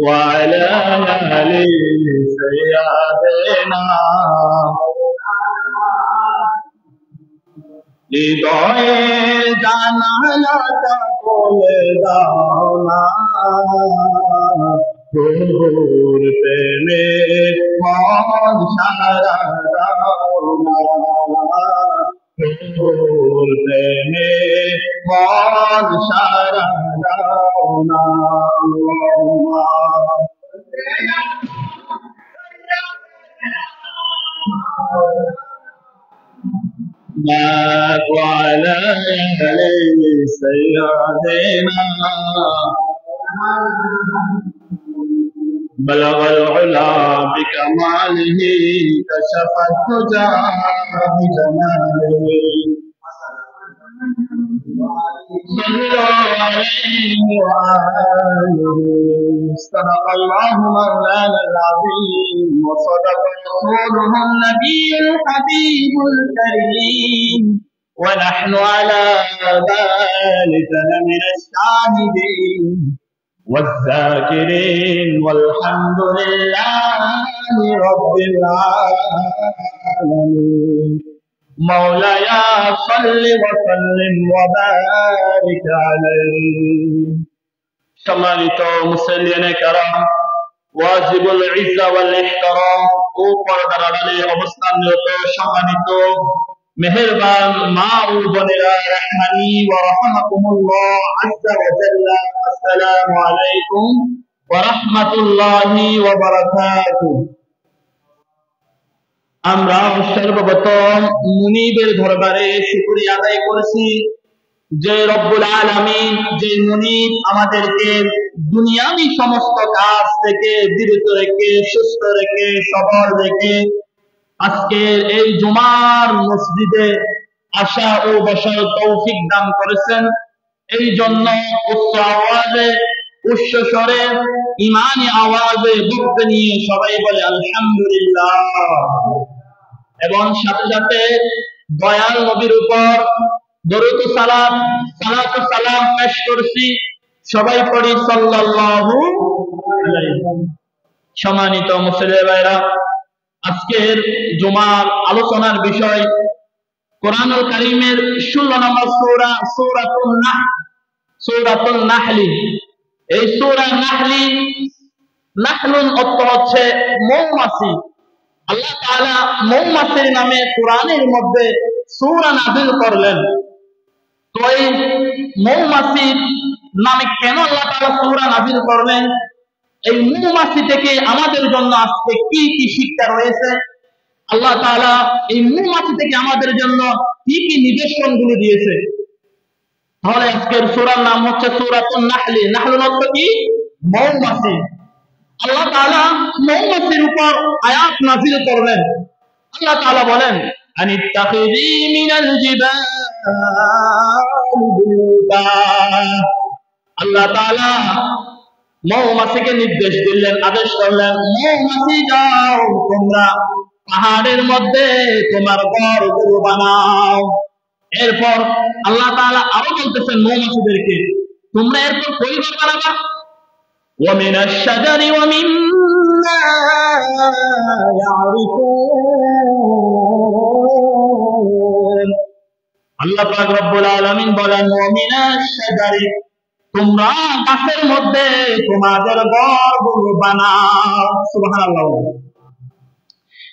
وعلى آل سيدنا হৃদয়ের জানালাটা খুলে দাও না, প্রভুর প্রেমে মন সারা দাও না, প্রভুর প্রেমে মন সারা দাও না। وعلى آل سيدنا بلغ العلا بكماله كشف الدجى بجماله صلوا عليه وآله. صدق الله مولانا العظيم وصدق رسوله النبي الحبيب الكريم ونحن على ذلك لمن الشاهدين والذاكرين والحمد لله رب العالمين. مولاي صل وسلم وبارك عليه. সম্মানিত মুসল্লিয়ান کرام, ওয়াজিবুল ইজ্জা ওয়াল ইহতিরাম ও পর্দার আড়ালে অবস্থানরত সম্মানিত মেহেরবান মা ও বোনেরা, রাহমানি ওয়া রাহমাকুমুল্লাহ আযজা ওয়া জাল্লা, আসসালামু আলাইকুম ওয়া রাহমাতুল্লাহি ওয়া বারাকাতুহু। আমরা সর্বপ্রথম মুনিবের দরবারে শুকরিয়া আদায় করেছি যে রব্বুল আলামিন, যে মুনিব আমাদেরকে দুনিয়াবি সমস্ত কাজ থেকে বিরত রেখে, সুস্থ রেখে, সবল রেখে আজকের এই জুমার মসজিদে আসা ও বসার তৌফিক দান করেছেন। এই জন্য উচ্চ আওয়াজে, উচ্চ স্বরে, ঈমানি আওয়াজে বক্তব্য নিয়ে সবাই বলে আলহামদুলিল্লাহ। এবং সাথে সাথে দয়াল নবীর উপর দরুদ ও সালাম, সালাত ও সালাম পেশ করছি। সবাই পড়ি সাল্লাল্লাহু আলাইহি। সম্মানিত মুসলিম ভাইরা, আজকের জুমার আলোচনার বিষয় কোরআনুল কারীমের 16 নম্বর সূরা, সূরাতুন নাহল। এই সূরা নাহলি, নাহলুন অর্থ হচ্ছে মৌমাছি। আল্লাহ তাআলা মৌমাছির নামে কোরআনের মধ্যে সূরা নাযিল করলেন। তো এই মৌমাছির নামে কেন আল্লাহ তাআলা সূরা নাযিল করলেন? এই মৌমাছি থেকে আমাদের জন্য আজকে কি কি শিক্ষা রয়েছে? আল্লাহ তাআলা এই মৌমাছি থেকে আমাদের জন্য কি কি নির্দেশনাগুলো দিয়েছে? তাহলে আজকের সূরার নাম হচ্ছে সূরাতুন নাহল। নাহলুন অর্থ কি? মৌমাছি। আল্লাহ তাআলা মৌমাছির উপর আয়াত নাযিল করলেন। আল্লাহ তাআলা বলেন, আনিত্তাখিযী মিনাল জিবালি বুয়ুতা। আল্লাহ তাআলা মৌমাছিকে নির্দেশ দিলেন, আদেশ করলেন, মৌমাছি যাও, তোমরা পাহাড়ের মধ্যে তোমার ঘরগুলো বানাও। এরপর আল্লাহ তাআলা আরো বলতেছেন মৌমাছিদেরকে, তোমরা এরপর কই ঘর বানাবা? ومن الشجر ومما يعرفون। আল্লাহ পাক রব্বুল আলামিন বলেন, ومن الشجر, তোমরা গাছের মধ্যে তোমাদের ঘরগুলো বানাও। সুবহানাল্লাহ।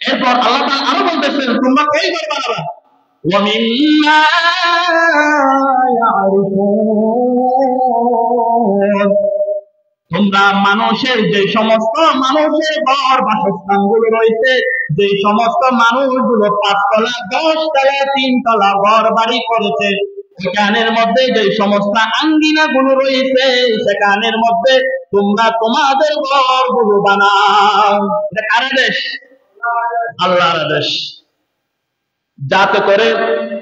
এরপর আল্লাহ তাআলা আরো বলতেছেন, তোমরা কই ঘর বানাবা? ومما يعرفون। তোমরা মানুষের যে সমস্ত মানুষের ঘর বাসস্থানগুলো রয়েছে, যে সমস্ত মানুষগুলো 5 তলা, 10 তলা, 3 তলা ঘর বাড়ি করেছে, সেখানের মধ্যে যে সমস্ত আঙ্গিনা গুলো রয়েছে, সেখানের মধ্যে তোমরা তোমাদের ঘরগুলো বানাও। এটা কার আদেশ? আল্লাহর আদেশ। যাতে করে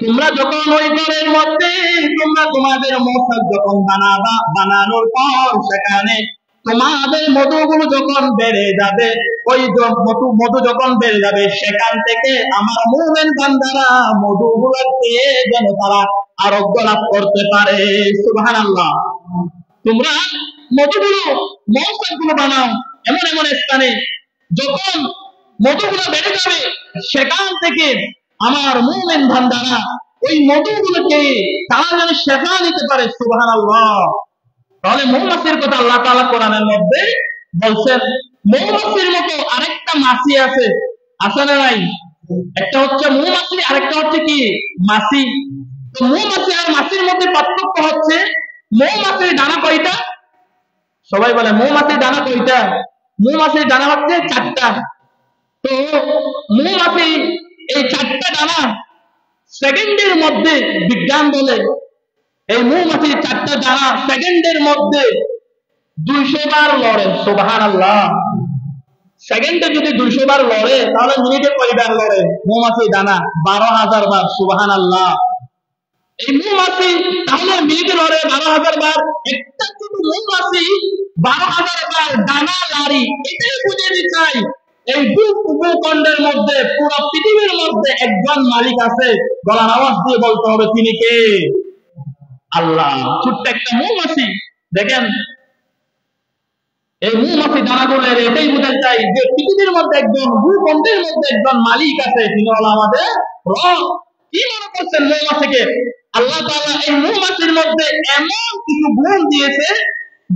তোমরা যখন ওই ঘরের মধ্যে তোমরা তোমাদের মশক যখন বানাবা, বানানোর পর সেখানে তোমাদের মধুগুলো যখন বেড়ে যাবে, ওই মধু যখন বেড়ে যাবে, সেখান থেকে আমার মুমিন বান্দারা মধুগুলো খেয়ে যেন তারা আরোগ্য লাভ করতে পারে। সুবহানাল্লাহ। তোমরা মধুগুলো মৌচাকগুলো বানাও এমন এমন স্থানে, যখন মধুগুলো বেড়ে যাবে সেখান থেকে আমার মুমিন বান্দারা ওই মধুগুলোকে তারা যেন শেফা নিতে পারে। সুবহানাল্লাহ। তাহলে মৌমাছির কথা আল্লাহ তাআলা কোরআনের মধ্যে বলছেন। মৌমাছির মতো আরেকটা মাছি আছে, আছে না নাই? একটা হচ্ছে মৌমাছি, আরেকটা হচ্ছে কি মাছি। তো মৌমাছি আর মাছির মধ্যে পার্থক্য হচ্ছে মৌমাছির ডানা কয়টা? সবাই বলে মৌমাছির ডানা কয়টা? মৌমাছির ডানা হচ্ছে 4টা। তো মৌমাছি এই 4টা ডানা সেকেন্ডের মধ্যে, বিজ্ঞান বলে এই মৌমাছির 4টা ডানা সেকেন্ডের মধ্যে 200 বার লড়ে। সুবহানাল্লাহ। সেকেন্ডে যদি 200 বার লড়ে তাহলে মিনিটে কয়বার লড়ে? মৌমাছির ডানা 12,000 বার। সুবহানাল্লাহ। এই মৌমাছি তাহলে মিনিটে লড়ে 12,000 বার। একটা শুধু মৌমাছি 12,000 বার ডানা লাড়ি, এটাই বুঝাতে চাই এই ভূখণ্ডের মধ্যে, পুরো পৃথিবীর মধ্যে একজন মালিক আছে। গলার আওয়াজ দিয়ে বলতে হবে, তিনি কে? আল্লাহ। ছোট্ট একটা মৌমাছি, দেখেন এই মৌমাছি দানাগুলোর এটাই বোঝাতে চাই যে পৃথিবীর মধ্যে একজন, ভূখণ্ডের মধ্যে একজন মালিক আছে, তিনি হলো আমাদের রব। কি মনে করছেন মৌমাছিকে? আল্লাহ তাআলা এই মৌমাছির মধ্যে এমন কিছু গুণ দিয়েছে,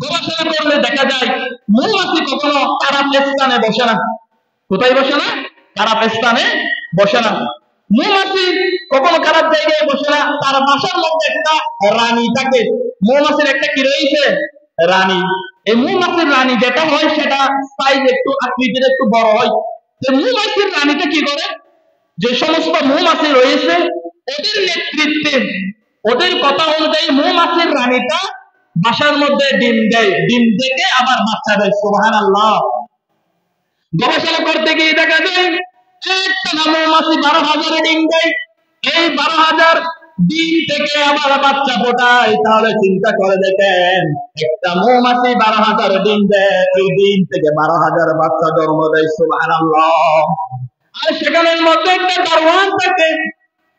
গবেষণা করলে দেখা যায় মৌমাছি কখনো খারাপ স্থানে বসে না। কোথায় বসে না? খারাপ স্থানে বসে না। মৌমাছি কখনো খারাপ জায়গায় বসে না। তার বাসার মধ্যে একটা রানী থাকে। মৌমাছির একটা কি রয়েছে? রানী। এই মৌমাছির রানী যেটা হয় সেটা সাইজ একটু, আকৃতির একটু বড় হয়। তো মৌমাছির রানীটা কি করে? যে সমস্ত মৌমাছি রয়েছে ওদের নেতৃত্বে, ওদের কথা অনুযায়ী মৌমাছির রানীটা বাসার মধ্যে ডিম দেয়, ডিম থেকে আবার বাচ্চা দেয়। সুবহানাল্লাহ। গবেষণা করতে গিয়ে দেখা যায় একটা মৌমাছি 12,000 ডিম দেয়। এই 12,000 ডিম থেকে আবার বাচ্চা ফোটায়। তাহলে চিন্তা করে দেখেন, একটা মৌমাছি 12,000 ডিম দেয়, ওই ডিম থেকে 12,000 বাচ্চা জন্ম দেয়। সুবহানাল্লাহ। আর সেখানের মধ্যে একটা দারোয়ান থাকে।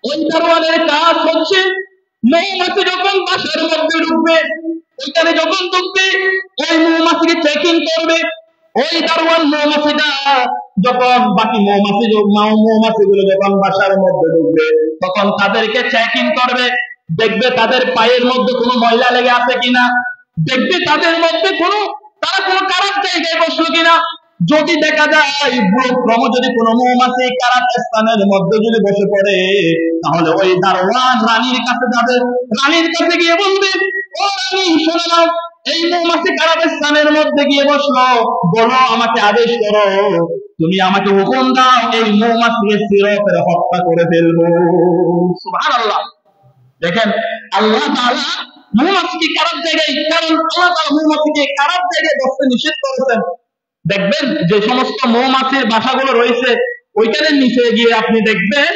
ওই দারোয়ানের কাজ হচ্ছে মৌমাছি যখন বাসার মধ্যে ঢুকবে, ওইখানে যখন ঢুকবে ওই মৌমাছিকে চেকিং করবে। ওই দারোয়ান মৌমাছিটা যখন বাকি মৌমাছিগুলো যখন বাসার মধ্যে ঢুকবে তখন তাদেরকে চেকিং করবে, দেখবে তাদের পায়ের মধ্যে কোনো ময়লা লেগে আছে কিনা, দেখবে তাদের মধ্যে তারা কোনো খারাপ জায়গায় বসলো কিনা। যদি দেখা যায় ভুলক্রমে যদি কোনো মৌমাছি খারাপ স্থানের মধ্যে যদি বসে পড়ে, তাহলে ওই দারোয়ান রানীর কাছে যাবে। রানীর কাছে গিয়ে বলবে, ও রানী শুনে নাও, এই মৌমাছি খারাপ স্থানের মধ্যে গিয়ে বসলো, বলো আমাকে আদেশ করো, তুমি আমাকে হুকুম দাও, এই মৌমাছিকে চিরতরে হত্যা করে ফেলবো। সুবহানাল্লাহ। দেখেন আল্লাহ তাআলা মৌমাছিকে খারাপ জায়গায়, কারণ আল্লাহ তাআলা মৌমাছিকে খারাপ জায়গায় বসতে নিষেধ করেছেন। দেখবেন যে সমস্ত মৌমাছির বাসাগুলো রয়েছে ওইখানের নিচে গিয়ে আপনি দেখবেন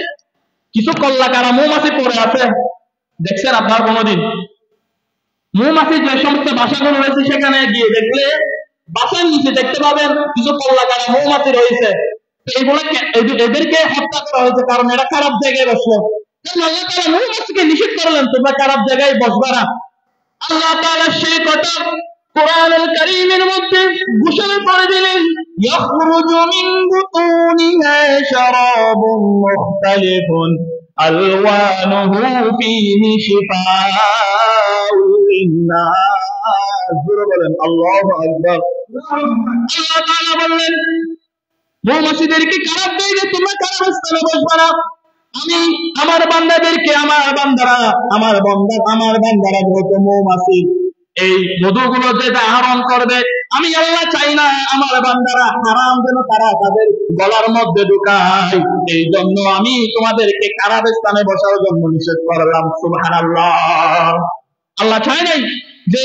কিছু কল্লাকারা মৌমাছি পড়ে আছে। দেখছেন আপনার কোনোদিন? মৌমাছির যে সমস্ত বাসাগুলো রয়েছে সেখানে গিয়ে দেখলে বাসার নিচে দেখতে পাবেন কিছু কল্লাকারা মৌমাছি রয়েছে। এদেরকে হত্যা করা হয়েছে কারণ এরা খারাপ জায়গায় বসলো। আল্লাহ তাআলা মৌমাছিকে নিষেধ করলেন তোমরা খারাপ জায়গায় বসবা না। আল্লাহ তাআলা সেই কথা কোরআনুল কারীমের মধ্যে ঘোষণা করে দিলেন, ইয়াখরুজু মিন বুতুনিহা শারাবুন মুখতালিফুন আলওয়ানুহু ফীহি শিফাউন লিন-নাস। বলেন আল্লাহু আকবার। আল্লাহ তাআলা বললেন মৌমাছিদেরকে খারাপ জায়গায় তোমরা খারাপ স্থানে বসবা না। আমি আমার বান্দাদেরকে, আমার বান্দারা যত মৌমাছি এই মধুগুলো যেটা আহরণ করবে, আমি আল্লাহ চাই না আমার বান্দারা হারাম যেন তারা তাদের গলার মধ্যে ঢুকায়। এই জন্য আমি তোমাদেরকে খারাপ স্থানে বসার জন্য নিষেধ করলাম। সুবহানাল্লাহ। আল্লাহ চায় নাই যে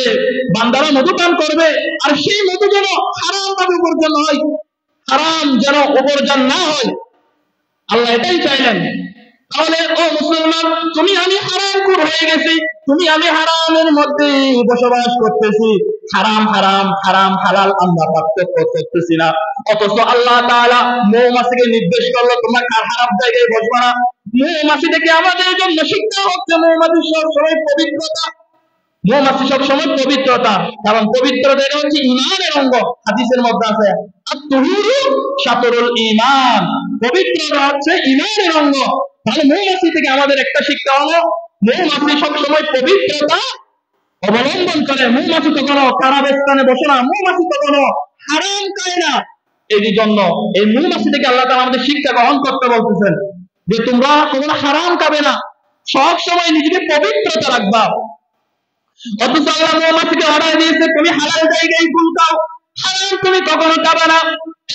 বান্দারা মধু পান করবে আর সেই মধু যেন হারাম ভাবে উপার্জন হয়, হারাম যেন উপার্জন না হয়। আল্লাহ এটাই চাইলেন। তাহলে ও মুসলমান, তুমি আমি হারামখোর হয়ে গেছি, তুমি আমি হারামের মধ্যে বসবাস করতেছি, হারাম হারাম হারাম হালাল আমরা পার্থক্য করতেছি না। অথচ আল্লাহ তাআলা মৌমাছিকে নির্দেশ করলো তোমরা খারাপ জায়গায় বসবা না। মৌমাছি থেকে আমাদের জন্য শিক্ষা হচ্ছে মৌমাছির সবসময় পবিত্রতা। মৌমাছি সবসময় পবিত্রতা, কারণ পবিত্রতা এটা হচ্ছে ঈমানের অঙ্গ। হাদিসের মধ্যে আছে আত-তুহুরু শাতরুল ঈমান, পবিত্রতা হচ্ছে ঈমানের অঙ্গ। তাহলে মৌমাছি থেকে আমাদের একটা শিক্ষা হলো, মৌমাছি সবসময় পবিত্রতা অবলম্বন করে। মৌমাছি কখনো খারাপ স্থানে বসে না, মৌমাছি কখনো হারাম খায় না। এই জন্য এই মৌমাছি থেকে আল্লাহ তাআলা আমাদের শিক্ষা গ্রহণ করতে বলতেছেন যে তোমরা কখনো হারাম খাবে না, সব সময় নিজেকে পবিত্রতা রাখবা। অথচ আল্লাহ মৌমাছিকে অর্ডার দিয়েছে তুমি হালাল জায়গায় ফুল খাও, হারাম তুমি কখনো খাবে না।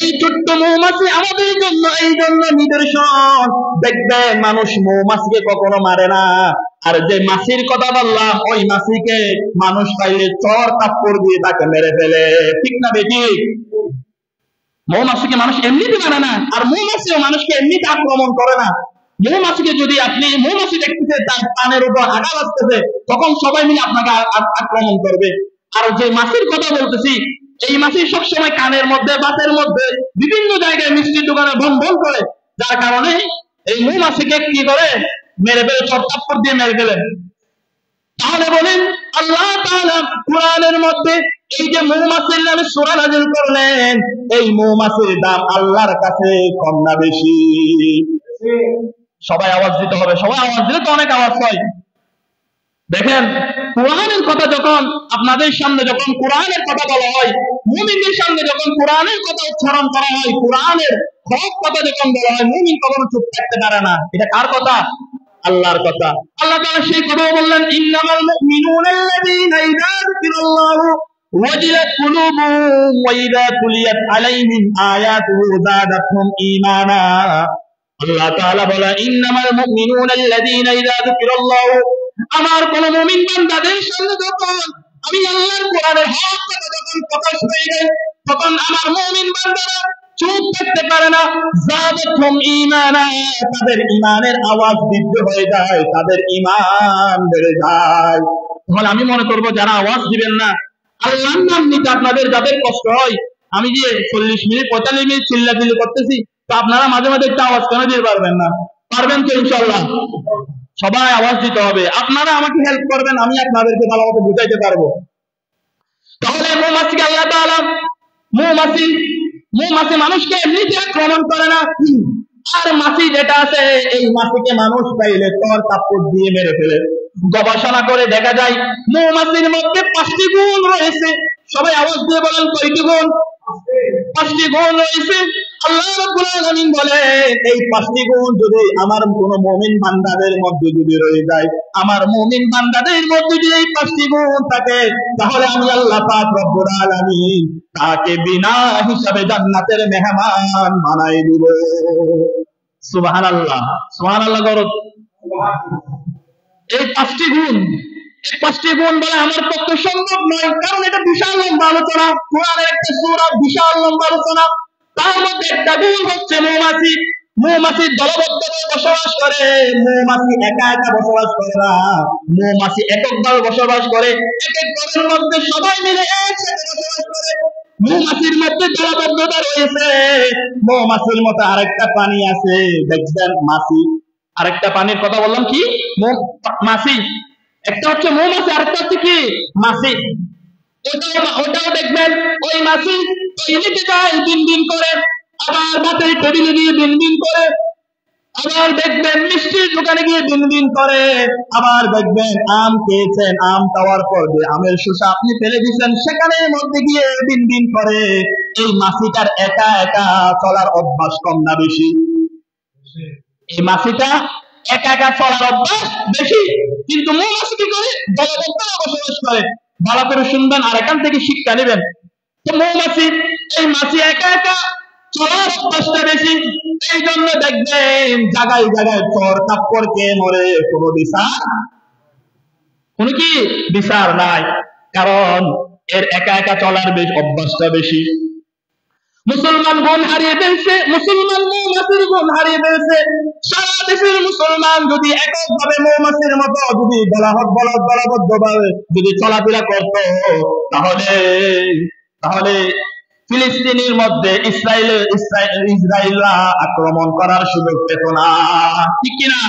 এই ছোট্ট মৌমাছি আমাদের জন্য এই জন্য নিদর্শন। দেখবে মানুষ মৌমাছিকে কখনো মারে না, আর যে মাছির কথা বললাম ওই মাছিকে মানুষ পাইলে চর থাপ্পড় দিয়ে তাকে মেরে ফেলে, ঠিক না বেটি? মৌমাছিকে মানুষ এমনিতে মারে না, আর মৌমাছিও মানুষকে এমনিতে আক্রমণ করে না। মৌমাছিকে যদি আপনি মৌমাছি দেখতেছে তার কানের উপর আঘাত আসতেছে, তখন সবাই মিলে আপনাকে আক্রমণ করবে। আর যে মাছির কথা বলতেছি, এই মাছি সবসময় কানের মধ্যে, বাতের মধ্যে, বিভিন্ন জায়গায় মিষ্টির দোকানে ভন ভন করে, যার কারণে এই মৌমাছিকে কি করে মেরে ফেলে, চট্টাপ্পর দিয়ে মেরে ফেলে। তাহলে বলেন আল্লাহ তাআলা কোরআনের মধ্যে এই যে মৌমাছির নামে সূরা নাযিল করলেন, এই মৌমাছির দাম আল্লাহর কাছে কম না বেশি? সবাই আওয়াজ দিতে হবে, সবাই আওয়াজ দিলে তো অনেক আওয়াজ হয়। দেখেন কোরআনের কথা যখন আপনাদের সামনে, যখন কোরআনের কথা বলা হয়, মুমিনদের সামনে যখন কোরআনের কথা উচ্চারণ করা হয়, কোরআনের হক কথা যখন বলা হয়, মুমিন কখনো চুপ থাকতে পারে না। এটা কার কথা? আল্লাহর কথা। আল্লাহ তাআলা সেই কথা বললেন, ইন্নামাল মুমিনুনা আল্লাযীনা ইযা যুকিরাল্লাহু ওয়াজিলাত কুলুবুহুম ওয়া ইযা তুলিয়াত আলাইহিম আয়াতুহু যাদাতহুম ঈমানা। আল্লাহ তাআলা বলে, ইন্নামাল মুমিনুনা আল্লাযীনা ইযা যুকিরাল্লাহু, আমার কোন মুমিন বান্দাদের সামনে যখন আমি আল্লাহর কোরআনের হক কথা যখন প্রকাশ হয়ে যায়, তখন আমার মুমিন বান্দারা চুপ থাকতে পারে না। যাদাতহুম ঈমানা, তাদের ঈমানের আওয়াজ বৃদ্ধি হয়ে যায়, তাদের ঈমান বেড়ে যায়। তাহলে আমি মনে করব যারা আওয়াজ দিবেন না, আল্লাহর নাম নিতে আপনাদের যাদের কষ্ট হয়, আমি যে 40 মিনিট 45 মিনিট চিল্লাচিল্লি করতেছি, তো আপনারা মাঝে মাঝে একটা আওয়াজ কেন দিতে পারবেন না? পারবেন তো ইনশাআল্লাহ? সবাই আওয়াজ দিতে হবে। আপনারা আমাকে হেল্প করবেন, আমি আপনাদেরকে ভালো মতো বুঝাইতে পারবো। তাহলে মৌমাছিকে আল্লাহ তাআলা, মৌমাছি মৌমাছি মানুষকে এমনিতে আক্রমণ করে না। আর মাছি যেটা আছে, এই মাছিকে মানুষ পাইলে চর থাপ্পড় দিয়ে মেরে ফেলে। গবেষণা করে দেখা যায় মৌমাছির মধ্যে 5টি গুণ রয়েছে। সবাই আওয়াজ দিয়ে বলেন কয়টি গুণ? 5টি গুণ রয়েছে। আল্লাহ রাব্বুল আলামিন বলে, এই 5টি গুণ যদি আমার কোন মুমিন বান্দাদের মধ্যে যদি রয়ে যায়, আমার মুমিন বান্দাদের মধ্যে যদি এই 5টি গুণ থাকে, তাহলে আমি আল্লাহ পাক রব্বুল আলামিন তাকে বিনা হিসাবে জান্নাতের মেহমান বানাই দিব। সুবহানাল্লাহ, সুবহানাল্লাহ গরত। এই 5টি গুণ, এই 5টি গুণ বলে আমার পক্ষে সম্ভব নয়, কারণ এটা বিশাল লম্বা আলোচনা, কোরআনের একটা সূরা, বিশাল লম্বা আলোচনা। তার মধ্যে একটা গুণ হচ্ছে মৌমাছি। মৌমাছি দলবদ্ধভাবে বসবাস করে, মৌমাছি একা একা বসবাস করে না, মৌমাছি এককভাবে বসবাস করে। এক এক ঘরের মধ্যে সবাই মিলে একসাথে বসবাস করে। মৌমাছির মধ্যে দলবদ্ধতা রয়েছে। মৌমাছির মতো আরেকটা প্রাণী আছে, দেখবেন মাছি। আরেকটা প্রাণীর কথা বললাম কি? মাছি। একটা হচ্ছে মৌমাছি, আরেকটা হচ্ছে কি? মাছি। ওটাও দেখবেন ওই মাছি টয়লেটে যায় দিন দিন করে, আবার বাতের টেবিলে গিয়ে দিন দিন করে, আবার দেখবেন মিষ্টির দোকানে গিয়ে দিন দিন করে, আবার দেখবেন আম খেয়েছেন, আম খাওয়ার পর যে আমের শোষা আপনি ফেলে দিচ্ছেন সেখানে মধ্যে গিয়ে দিন দিন করে। এই মাছিটার একা একা চলার অভ্যাস কম না বেশি? এই মাছিটা একা একা চলার অভ্যাস বেশি, কিন্তু মৌমাছি কি করে? দলবদ্ধভাবে বসবাস করে। ভালো করে শুনবেন আর এখান থেকে শিক্ষা নেবেন। তো মৌমাছি, এই মাছি একা একা চলার অভ্যাসটা বেশি, এই জন্য দেখবেন জায়গায় জায়গায় চর থাপ্পড় খেয়ে মরে, কোনো বিচার নাই, কারণ এর একা একা চলার অভ্যাসটা বেশি। মুসলমান গুণ হারিয়ে ফেলছে, মুসলমান মৌমাছির গুণ হারিয়ে ফেলছে। সারা দেশের মুসলমান যদি এককভাবে মৌমাছির মতো যদি দলবদ্ধভাবে যদি চলাফেরা করত, তাহলে ফিলিস্তিনের মধ্যে ইসরায়েলরা আক্রমণ করার সুযোগ পেত না, ঠিক কিনা?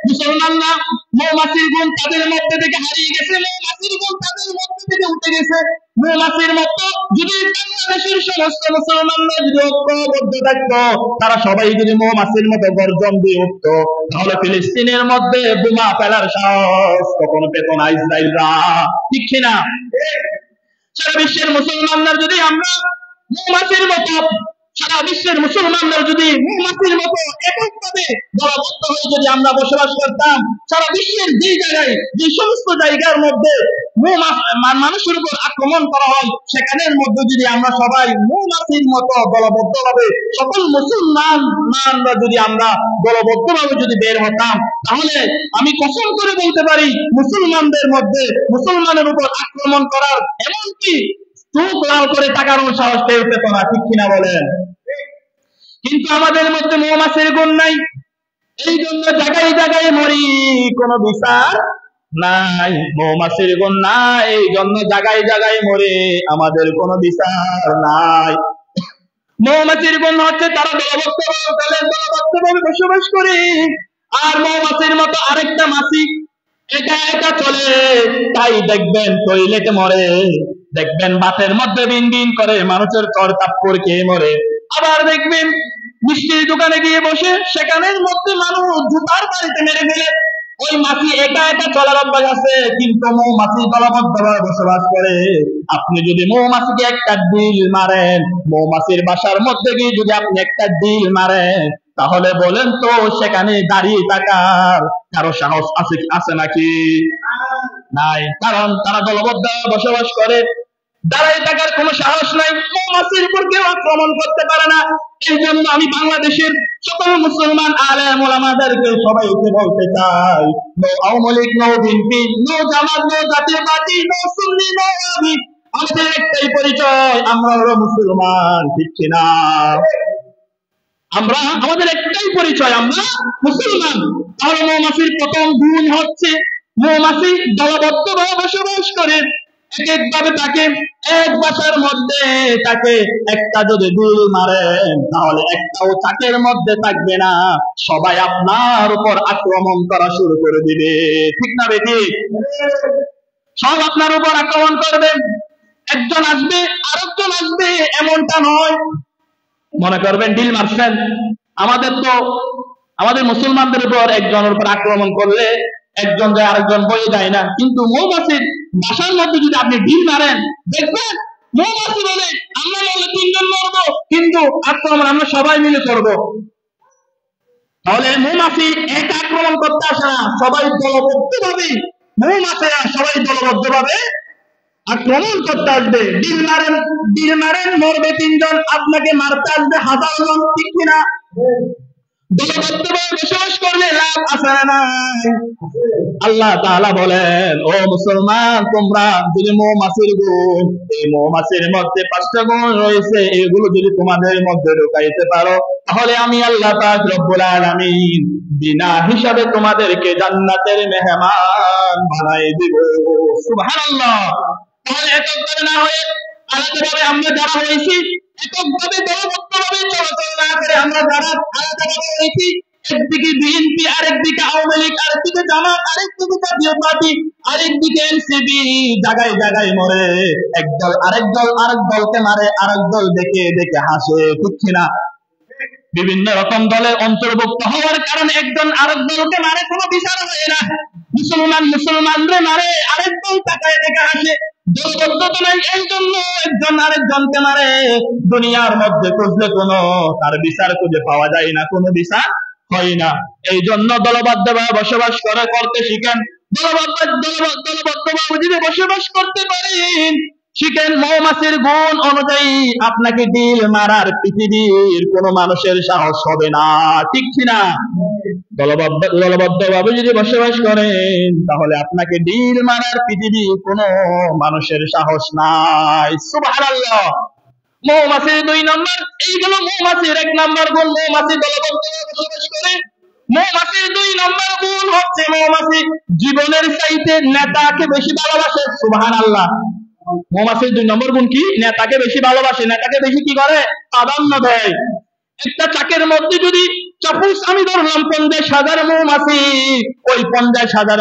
মুসলমানরা মৌমাছির গুণ তাদের মধ্যে থেকে হারিয়ে গেছে, মৌমাছির গুণ তাদের মধ্যে থেকে উঠে গেছে। মৌমাছির মতো যদি বাংলাদেশের সমস্ত মুসলমানরা যদি ঐক্যবদ্ধ থাকতো, তারা সবাই যদি মৌমাছির মতো গর্জন দিয়ে উঠতো, তাহলে ফিলিস্তিনের মধ্যে বোমা ফেলার সাহস কখনো পেত না ইসরায়েলরা। ঠিক কিনা? সারা বিশ্বের মুসলমানরা যদি আমরা মৌমাছির মতো, সারা বিশ্বের মুসলমানরা যদি মৌমাছির মতো এককভাবে দলবদ্ধ হয়ে যদি আমরা বসবাস করতাম, সারা বিশ্বের যে জায়গায়, যে সমস্ত জায়গার মধ্যে মানুষের উপর আক্রমণ করা হয়, সেখানের মধ্যে যদি আমরা সবাই মৌমাছির মতো দলবদ্ধভাবে সকল মুসলমানরা যদি আমরা দলবদ্ধভাবে যদি বের হতাম, তাহলে আমি কসম করে বলতে পারি মুসলমানদের মধ্যে মুসলমানের উপর আক্রমণ করার এমনকি চোখ লাল করে তাকানোর সাহস কেউ পেত না। ঠিক কিনা বলেন? কিন্তু আমাদের মধ্যে মৌমাছির গুণ নাই, এই জন্য জায়গায় জায়গায় মরি, কোনো বিচার নাই। মৌমাছির গুণ নাই, এই জন্য জায়গায় জায়গায় মরে, আমাদের কোনো বিচার নাই। মৌমাছির গুণ হচ্ছে তারা দলবদ্ধভাবে বসবাস করে। আর মৌমাছির মতো আরেকটা মাছি একা একা চলে, তাই দেখবেন টয়লেটে মরে, দেখবেন বাতের মধ্যে বিন বিন করে মানুষের কর তাপ্পর খেয়ে মরে। আবার দেখবেন মিষ্টির দোকানে গিয়ে বসে, সেখানের মধ্যে মানুষ জুতার বাড়িতে মেরে ফেলে। ওই মাছি একা একা চলার অভ্যাস আছে, কিন্তু মৌমাছি দলবদ্ধভাবে বসবাস করে। আপনি যদি মৌমাছিকে একটা ডিল মারেন, মৌমাছির বাসার মধ্যে গিয়ে যদি আপনি একটা ডিল মারেন, তাহলে বলেন তো সেখানে দাঁড়িয়ে থাকার কারো সাহস আছে নাকি? নাই, কারণ তারা দলবদ্ধ বসবাস করে। দাঁড়ায় থাকার কোনো সাহস নাই, মৌমাছির উপর কেউ আক্রমণ করতে পারে না। এই জন্য আমি বাংলাদেশের সকল মুসলমান আলেম ওলামাদেরকে সবাইকে বলতে চাই, no Awami League, no BNP, no Jamaat, no Jatiya Party, no Sunni, no Wahabi, আমাদের একটাই পরিচয়, আমরা হলো মুসলমান। ঠিক কিনা? আমাদের একটাই পরিচয়, আমরা মুসলমান। তাহলে মৌমাছির প্রথম গুণ হচ্ছে মৌমাছি দলবদ্ধভাবে বসবাস করে। একভাবে তাকে এক বাসার মধ্যে তাকে একটা যদি ডিল মারেন, তাহলে একটাও চাকের মধ্যে থাকবে না, সবাই আপনার উপর আক্রমণ করা শুরু করে দিবে। ঠিক না বেটি? সব আপনার উপর আক্রমণ করবে। একজন আসবে আরেকজন আসবে এমনটা নয়। মনে করবেন ডিল মারছেন, আমাদের মুসলমানদের উপর একজনের উপর আক্রমণ করলে একজন যায় আরেকজন বয়ে যায় না, কিন্তু মৌমাছির বাসার মধ্যে যদি আপনি ডিল মারেন, দেখবেন মৌমাছি বলে আমরা বলে তিনজন মরবো, কিন্তু আক্রমণ আমরা সবাই মিলে করবো। তাহলে মৌমাছি এক আক্রমণ করতে আসে না, সবাই দলবদ্ধভাবে, মৌমাছিরা সবাই দলবদ্ধভাবে আক্রমণ করতে আসবে। ডিল মারেন মরবে তিনজন, আপনাকে মারতে আসবে 1000 জন। ঠিক কিনা? দলবদ্ধভাবে বসবাস করলে লাভ আছে না? আল্লাহ তাআলা বলেন, ও মুসলমান, তোমরা যদি মৌমাছির গুণ, এই মৌমাছির মধ্যে 5টা গুণ রয়েছে, এগুলো যদি তোমাদের মধ্যে ঢুকাইতে পারো, তাহলে আমি আল্লাহ পাক রব্বুল আলামিন বিনা হিসাবে তোমাদেরকে জান্নাতের মেহমান বানাই দিব। সুবহানাল্লাহ। তাহলে এককভাবে না হয়ে আলাদাভাবে আমরা যারা হয়েছি, এককভাবে দলবদ্ধভাবে চলাচল না করে আমরা যারা আলাদাভাবে হয়েছি, একদিকে বিএনপি, আরেকদিকে আওয়ামী লীগ, আরেকদিকে জামাত, আরেকদিকে জাতীয় পার্টি, আরেকদিকে এনসিপি, জায়গায় জায়গায় মরে, একদল আরেক দলকে মারে, আরেক দল দেখে দেখে হাসে। ঠিক কিনা? বিভিন্ন রকম দলের অন্তর্ভুক্ত হওয়ার কারণে একজন আরেক দলকে মারে, কোনো বিচার হয় না। মুসলমানরে মারে, আরেক দল তাকায় দেখে হাসে। দলবদ্ধতা নাই, এই জন্য একজন আরেকজনকে মারে। দুনিয়ার মধ্যে খুঁজলে কোনো তার বিচার খুঁজে পাওয়া যায় না, কোনো বিচার হয় না। এই জন্য দলবদ্ধভাবে বসবাস করতে শিখেন। দলবদ্ধভাবে যদি বসবাস করতে পারেন, শিখেন মৌমাছির গুণ অনুযায়ী আপনাকে ডিল মারার পৃথিবীর কোন মানুষের সাহস হবে না। ঠিক কিনা? দলবদ্ধভাবে যদি বসবাস করেন, তাহলে আপনাকে ডিল মারার পৃথিবীর কোন মানুষের সাহস নাই। সুবহানাল্লাহ। মৌমাছির 2 নম্বর, এইগুলো মৌমাছির 1 নম্বর গুণ, মৌমাছি দলবদ্ধভাবে বসবাস করে। মৌমাছির 2 নম্বর গুণ হচ্ছে মৌমাছি জীবনের চাইতে নেতাকে বেশি ভালোবাসে। সুবহানাল্লাহ। মৌমাছির 2 নম্বর গুণ কি? নেতাকে বেশি ভালোবাসে, নেতাকে বেশি কি করে? প্রাধান্য দেয়। একটা চাকের মধ্যে যদি সাপোজ আমি ধরলাম 50,000 মৌমাছি, ওই 50,000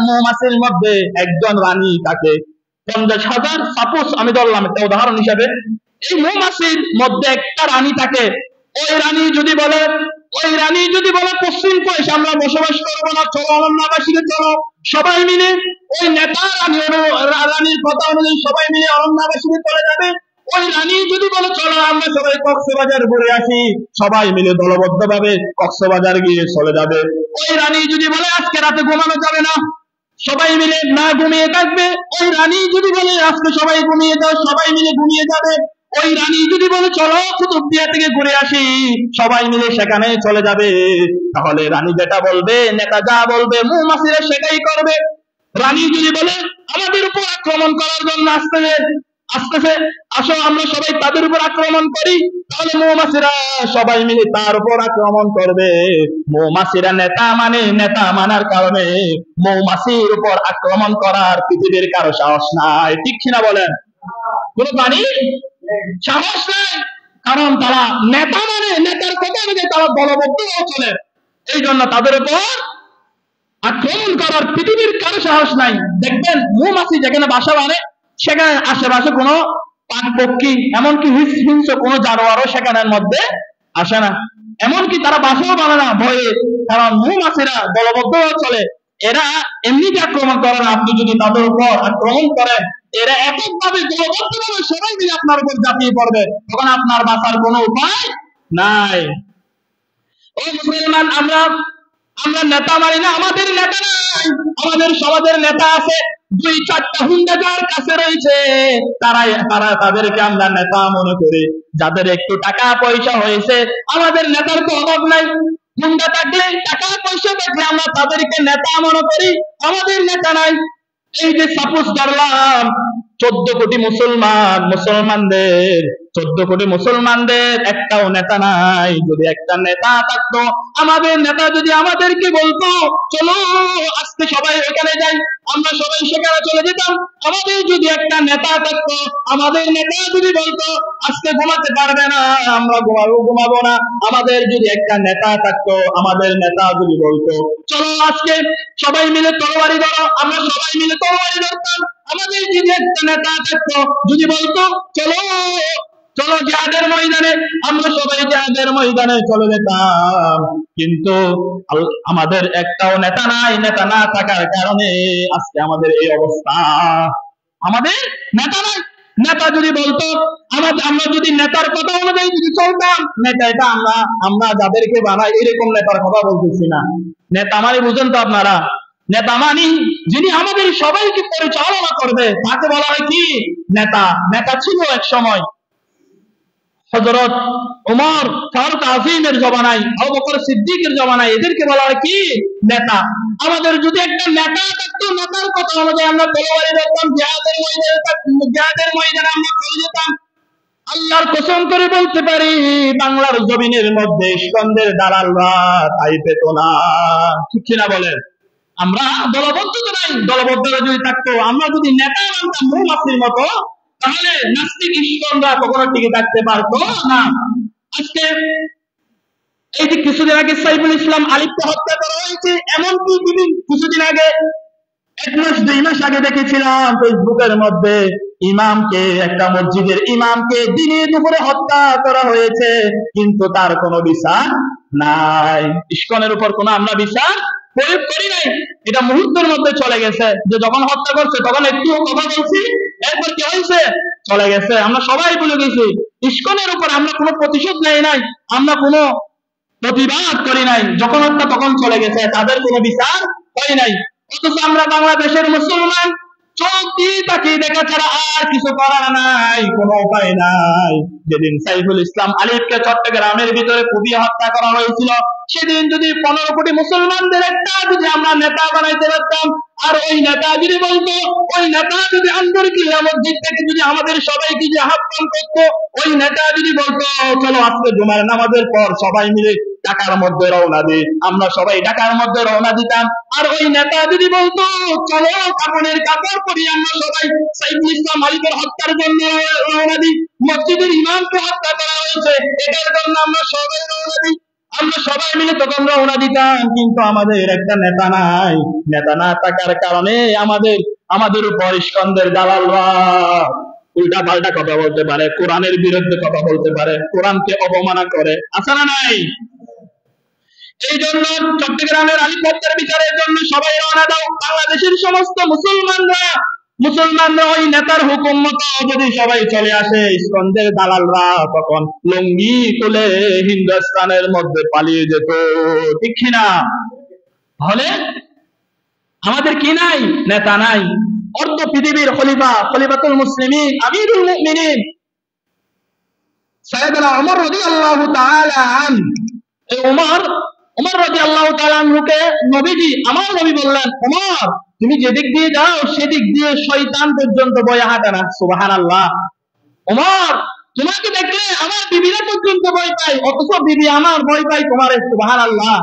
মৌমাছির মধ্যে একজন রানী থাকে। 50,000 সাপোজ আমি ধরলাম একটা উদাহরণ হিসাবে, এই মৌমাছির মধ্যে একটা রানী থাকে। ওই রানী যদি বলে পশ্চিম কোষে আমরা বসবাস করবো না, চলো অরণ্যবাসীকে চলো, সবাই মিলে ওই নেতা রানীর কথা অনুযায়ী সবাই মিলে অরণ্যবাসীকে চলে যাবে। ওই রানী যদি বলে চলো আমরা সবাই কক্সবাজার ঘুরে আসি, সবাই মিলে দলবদ্ধ ভাবে কক্সবাজার গিয়ে চলে যাবে। ওই রানী যদি বলে আজকে রাতে ঘুমানো যাবে না, সবাই মিলে না ঘুমিয়ে থাকবে। ওই রানী যদি বলে আজকে সবাই ঘুমিয়ে যাও, সবাই মিলে ঘুমিয়ে যাবে। ওই রানী যদি বলে চলো কুতুবদিয়া থেকে ঘুরে আসি, সবাই মিলে সেখানে চলে যাবে। তাহলে রানী যেটা বলবে, নেতা যা বলবে, মৌমাছিরা সেটাই করবে। রানী যদি বলে আমাদের উপর আক্রমণ করার জন্য আসতেছে, আসো আমরা সবাই তাদের উপর আক্রমণ করি, তাহলে মৌমাছিরা সবাই মিলে তার উপর আক্রমণ করবে। মৌমাছিরা নেতা মানার কারণে মৌমাছির উপর আক্রমণ করার পৃথিবীর কারো সাহস নাই। ঠিক কিনা বলেন? কোন প্রাণী সাহস নাই, কারণ তারা নেতার কথা অনুযায়ী তারা দলবদ্ধ চলে। এই জন্য তাদের উপর আক্রমণ করার পৃথিবীর কারো সাহস নাই। দেখবেন মৌমাছি যেখানে বাসা বাঁধে, সেখানে আশেপাশে কোনো পাখি, এমনকি হিংস্র কোনো জানোয়ারও সেখানের মধ্যে আসে না। এমনকি তারা বাসাও বাঁধে না ভয়ে, কারণ মৌমাছিরা দলবদ্ধ চলে। এরা এমনিতে আক্রমণ করে না, আপনি যদি তাদের উপর আক্রমণ করেন, এরা এককভাবে দলবদ্ধভাবে সবাই মিলে আপনার উপর ঝাঁপিয়ে পড়বে, তখন আপনার বাঁচার কোনো উপায় নাই। ও মুসলমান, আমরা নেতা মানি না, আমাদের নেতা নাই। আমাদের সমাজের নেতা আছে, 2-4টা হুন্ডা যার কাছে রয়েছে, তাদেরকে আমরা নেতা মনে করি। যাদের একটু টাকা পয়সা হয়েছে, আমাদের নেতার তো অভাব নাই। হুন্ডা থাকলে, টাকা পয়সা থাকলে আমরা তাদেরকে নেতা মনে করি, আমাদের নেতা নাই। এই যে সাপোজ ধরলাম 14 কোটি মুসলমানদের একটাও নেতা নাই। যদি একটা নেতা থাকতো, আমাদের নেতা যদি আমাদেরকে বলতো চলো আজকে সবাই ওখানে যাই, আমরা সবাই সেখানে চলে যেতাম। আমাদের যদি একটা নেতা থাকতো, আমাদের নেতা যদি বলতো আজকে ঘুমাতে পারবে না, আমরা ঘুমাবো না। আমাদের যদি একটা নেতা থাকতো, আমাদের নেতা যদি বলতো চলো আজকে সবাই মিলে তরবারি ধরো, আমরা সবাই মিলে তরবারি ধরতাম। আমাদের যদি একটা নেতা থাকতো, যদি বলতো চলো জিহাদের ময়দানে, আমরা সবাই জিহাদের ময়দানে চলে যেতাম। কিন্তু আমাদের একটাও নেতা নাই। নেতা না থাকার কারণে আজকে আমাদের এই অবস্থা। আমাদের নেতা নাই। নেতা যদি বলতো, আমরা যদি নেতার কথা অনুযায়ী যদি চলতাম, এটা আমরা যাদেরকে বানাই এরকম নেতার কথা বলতেছি না। নেতা মানে বুঝেন তো আপনারা, নেতা মানে যিনি আমাদের সবাইকে পরিচালনা করবে, তাকে বলা হয় কি নেতা। নেতা ছিল এক সময় হযরত ওমর ফারুক আযীমের জমানায়, আবু বকর সিদ্দিকের জমানায়, এদেরকে বলা হয় কি নেতা। আমাদের যদি একটা নেতা থাকতো, নেতার কথা অনুযায়ী আমরা তরবারি ধরতাম, জিহাদের ময়দানে আমরা চলে যেতাম। আল্লাহর কসম করে বলতে পারি, বাংলার জমিনের মধ্যে ইস্কন্দের দালালরা ঠাঁই পেত না। ঠিক কিনা বলেন? আমরা দলবদ্ধ নাই। দলবদ্ধরা যদি থাকতো, আমরা যদি নেতা মানতাম মৌমাছির মতো, তাহলে নাস্তিক ইস্কনরা কখনো টিকে থাকতে পারতো না। আজকে এই যে কিছুদিন আগে সাইফুল ইসলাম আলিফকে হত্যা করা হয়েছে, এমনকি কিছুদিন আগে 1-2 মাস আগে দেখেছিলাম ফেসবুকের মধ্যে একটা মসজিদের ইমামকে দিনে দুপুরে হত্যা করা হয়েছে, কিন্তু তার কোনো বিচার নাই। ইস্কনের উপর কোনো আমরা বিচার প্রয়োগ করি নাই। এটা মুহূর্তের মধ্যে চলে গেছে, যে যখন হত্যা করছে তখন একটু কথা বলছি, এরপর কি হয়েছে চলে গেছে। আমরা সবাই ভুলে গেছি। ইস্কনের উপর আমরা কোনো প্রতিশোধ নেই নাই, আমরা কোনো প্রতিবাদ করি নাই। যখন হত্যা তখন চলে গেছে, তাদের কোনো বিচার হয় নাই। অথচ আমরা বাংলাদেশের মুসলমান চোখ দিয়ে তাকিয়ে দেখা ছাড়া আর কিছু করার নাই, কোনো উপায় নাই। যেদিন সাইফুল ইসলাম আলিফকে চট্টগ্রামের ভিতরে কুপিয়ে হত্যা করা হয়েছিল, সেদিন যদি 15 কোটি মুসলমানদের একটা যদি আমরা নেতা বানাইতে পারতাম, আর ওই নেতা যদি বলতো, ওই নেতা যদি আন্দরকিল্লা মসজিদ থেকে যদি আমাদের সবাইকে যে আহ্বান করতো, ওই নেতা যদি বলতো চলো আজকে জুমার নামাজের পর সবাই মিলে ঢাকার মধ্যে রওনা দিই, আমরা সবাই ঢাকার মধ্যে রওনা দিতাম। আর ওই নেতা যদি বলতো চলো কাপড়ের কাপড় পরি, আমরা সবাই সাইফুল ইসলাম আলিফের হত্যার জন্য রওনা দিই, মসজিদের ইমামকে হত্যা করা হয়েছে এটার জন্য আমরা সবাই রওনা দিই, আমরা সবাই মিলে তখন রওনা দিতাম, কিন্তু আমাদের একটা নেতা নাই। নেতা না থাকার কারণে আমাদের উপর স্কন্ধের দালালরা উল্টা পাল্টা কথা বলতে পারে, কোরআনের বিরুদ্ধে কথা বলতে পারে, কোরআনকে অবমাননা করে, আছে না নাই? এই জন্য চট্টগ্রামের আলিপদ্মার বিচারের জন্য সবাই রওনা দাও। বাংলাদেশের সমস্ত মুসলমানরা ওই নেতার হুকুম মতো যদি সবাই চলে আসে, ইস্কন্দের দালালরা তখন লুঙ্গি খুলে হিন্দুস্তানের মধ্যে পালিয়ে যেত, ঠিক কিনা? তাহলে আমাদের কি নাই? নেতা নাই। অর্ধ পৃথিবীর খলিফাতুল মুসলিমিন, আমিরুল মুমিনিন সাইয়েদনা ওমর রাদিয়াল্লাহু তাআলা আনহু, এই ওমর রাদিয়াল্লাহু তাআলা আনহুকে নবীজি, আমার নবী বললেন, ওমর তুমি যেদিক দিয়ে যাও সেদিক দিয়ে শয়তান পর্যন্ত বয়ে হাঁটে না। সুবহানাল্লাহ। ওমর তোমাকে দেখলে আমার বিবিরা পর্যন্ত ভয় পায়, অথচ বিবি আমার ভয় পায় তোমারে। সুবহানাল্লাহ।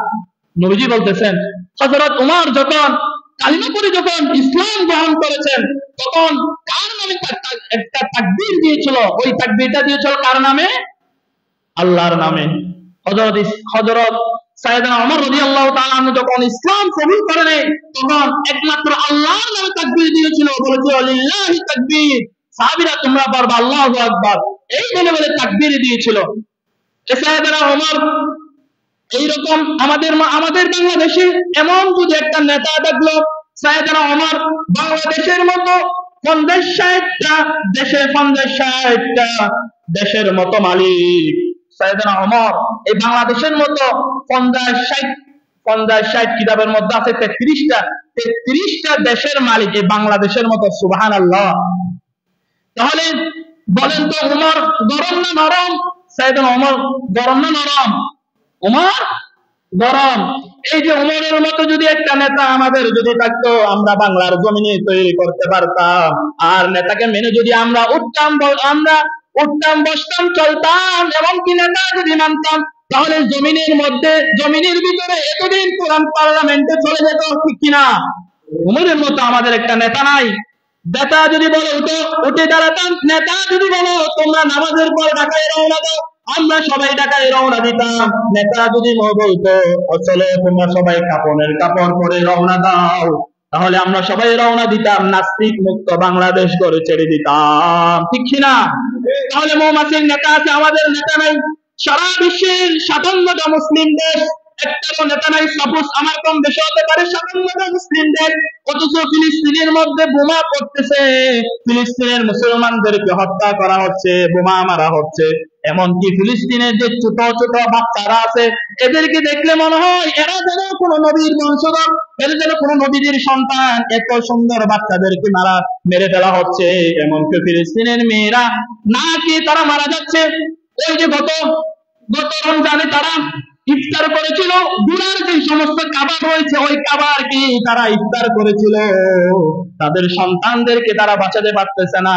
নবীজি বলতেছেন, হযরত ওমর যখন কালিমা পড়ে যখন ইসলাম গ্রহণ করেছেন, তখন কার নামে একটা তাকবীর দিয়েছিল? ওই তাকবীরটা দিয়েছিল কার নামে? আল্লাহর নামে। হযরত সাইয়েদনা ওমর রাদিয়াল্লাহু তাআলা আনহু যখন ইসলাম কবুল করেন, তখন একমাত্র আল্লাহর নামে তাকবীর দিয়েছিল, বলেছিল লিল্লাহি তাকবীর। সাহাবীরা তোমরা পারবা আল্লাহু আকবার, এই বলে তাকবীর দিয়েছিল। সাইয়েদনা ওমর এইরকম আমাদের বাংলাদেশে এমন যদি একটা নেতা থাকলো, সাইয়েদনা ওমর বাংলাদেশের মতো 50-60টা দেশের মতো মালিক সাইয়েদনা ওমর, এই বাংলাদেশের মতো 50-60 কিতাবের মধ্যে আছে 33টা দেশের মালিক এই বাংলাদেশের মতো। সুবহানাল্লাহ। তাহলে বলেন তো, ওমর গরম না নরম? সাইয়েদনা ওমর গরম না নরম? ওমর গরম। এই যে ওমরের মতো যদি একটা নেতা আমাদের যদি থাকতো, আমরা বাংলার জমিনে তৈরি করতে পারতাম। আর নেতাকে মেনে যদি আমরা উঠতাম বসতাম চলতাম, এমনকি নেতা যদি মানতাম, তাহলে জমিনের ভিতরে এতদিন কোরআন পার্লামেন্টে চলে যেত, ঠিক কিনা? ওমরের মতো আমাদের একটা নেতা নাই। নেতা যদি বলে উঠে দাঁড়াতাম, নেতা যদি বলো তোমরা নামাজের পর ঢাকায় রওনা দাও, আমরা সবাই ঢাকায় রওনা দিতাম। নেতা যদি বলতো চলো তোমরা সবাই কাপড়ের কাপড় পরে রওনা দাও, তাহলে আমরা সবাই রওনা দিতাম, নাস্তিক মুক্ত বাংলাদেশ করে ছেড়ে দিতাম, ঠিক কিনা? তাহলে মৌমাছির নেতা আছে, আমাদের নেতা নাই। সারা বিশ্বের 57টা মুসলিম দেশ, একটারও নেতা নাই। সাপোজ আমার কম বেশি হতে পারে 57টা মুসলিম দেশ, অথচ ফিলিস্তিনের মধ্যে বোমা পড়তেছে, ফিলিস্তিনের মুসলমানদেরকে হত্যা করা হচ্ছে, বোমা মারা হচ্ছে। এমনকি ফিলিস্তিনের যে ছোট ছোট বাচ্চারা আছে, এদেরকে দেখলে মনে হয় এরা যেন কোনো নবীর বংশধর, এরা যেন কোনো নবীদের সন্তান। এত সুন্দর বাচ্চাদেরকে মেরে ফেলা হচ্ছে। এমনকি ফিলিস্তিনের মেয়েরা নাকি তারা মারা যাচ্ছে। ওই যে গত রমজানে তারা ইফতার করেছিল, গুনার যে সমস্ত খাবার রয়েছে ওই খাবার কি তারা ইফতার করেছিল, তাদের সন্তানদেরকে তারা বাঁচাতে পারতেছে না।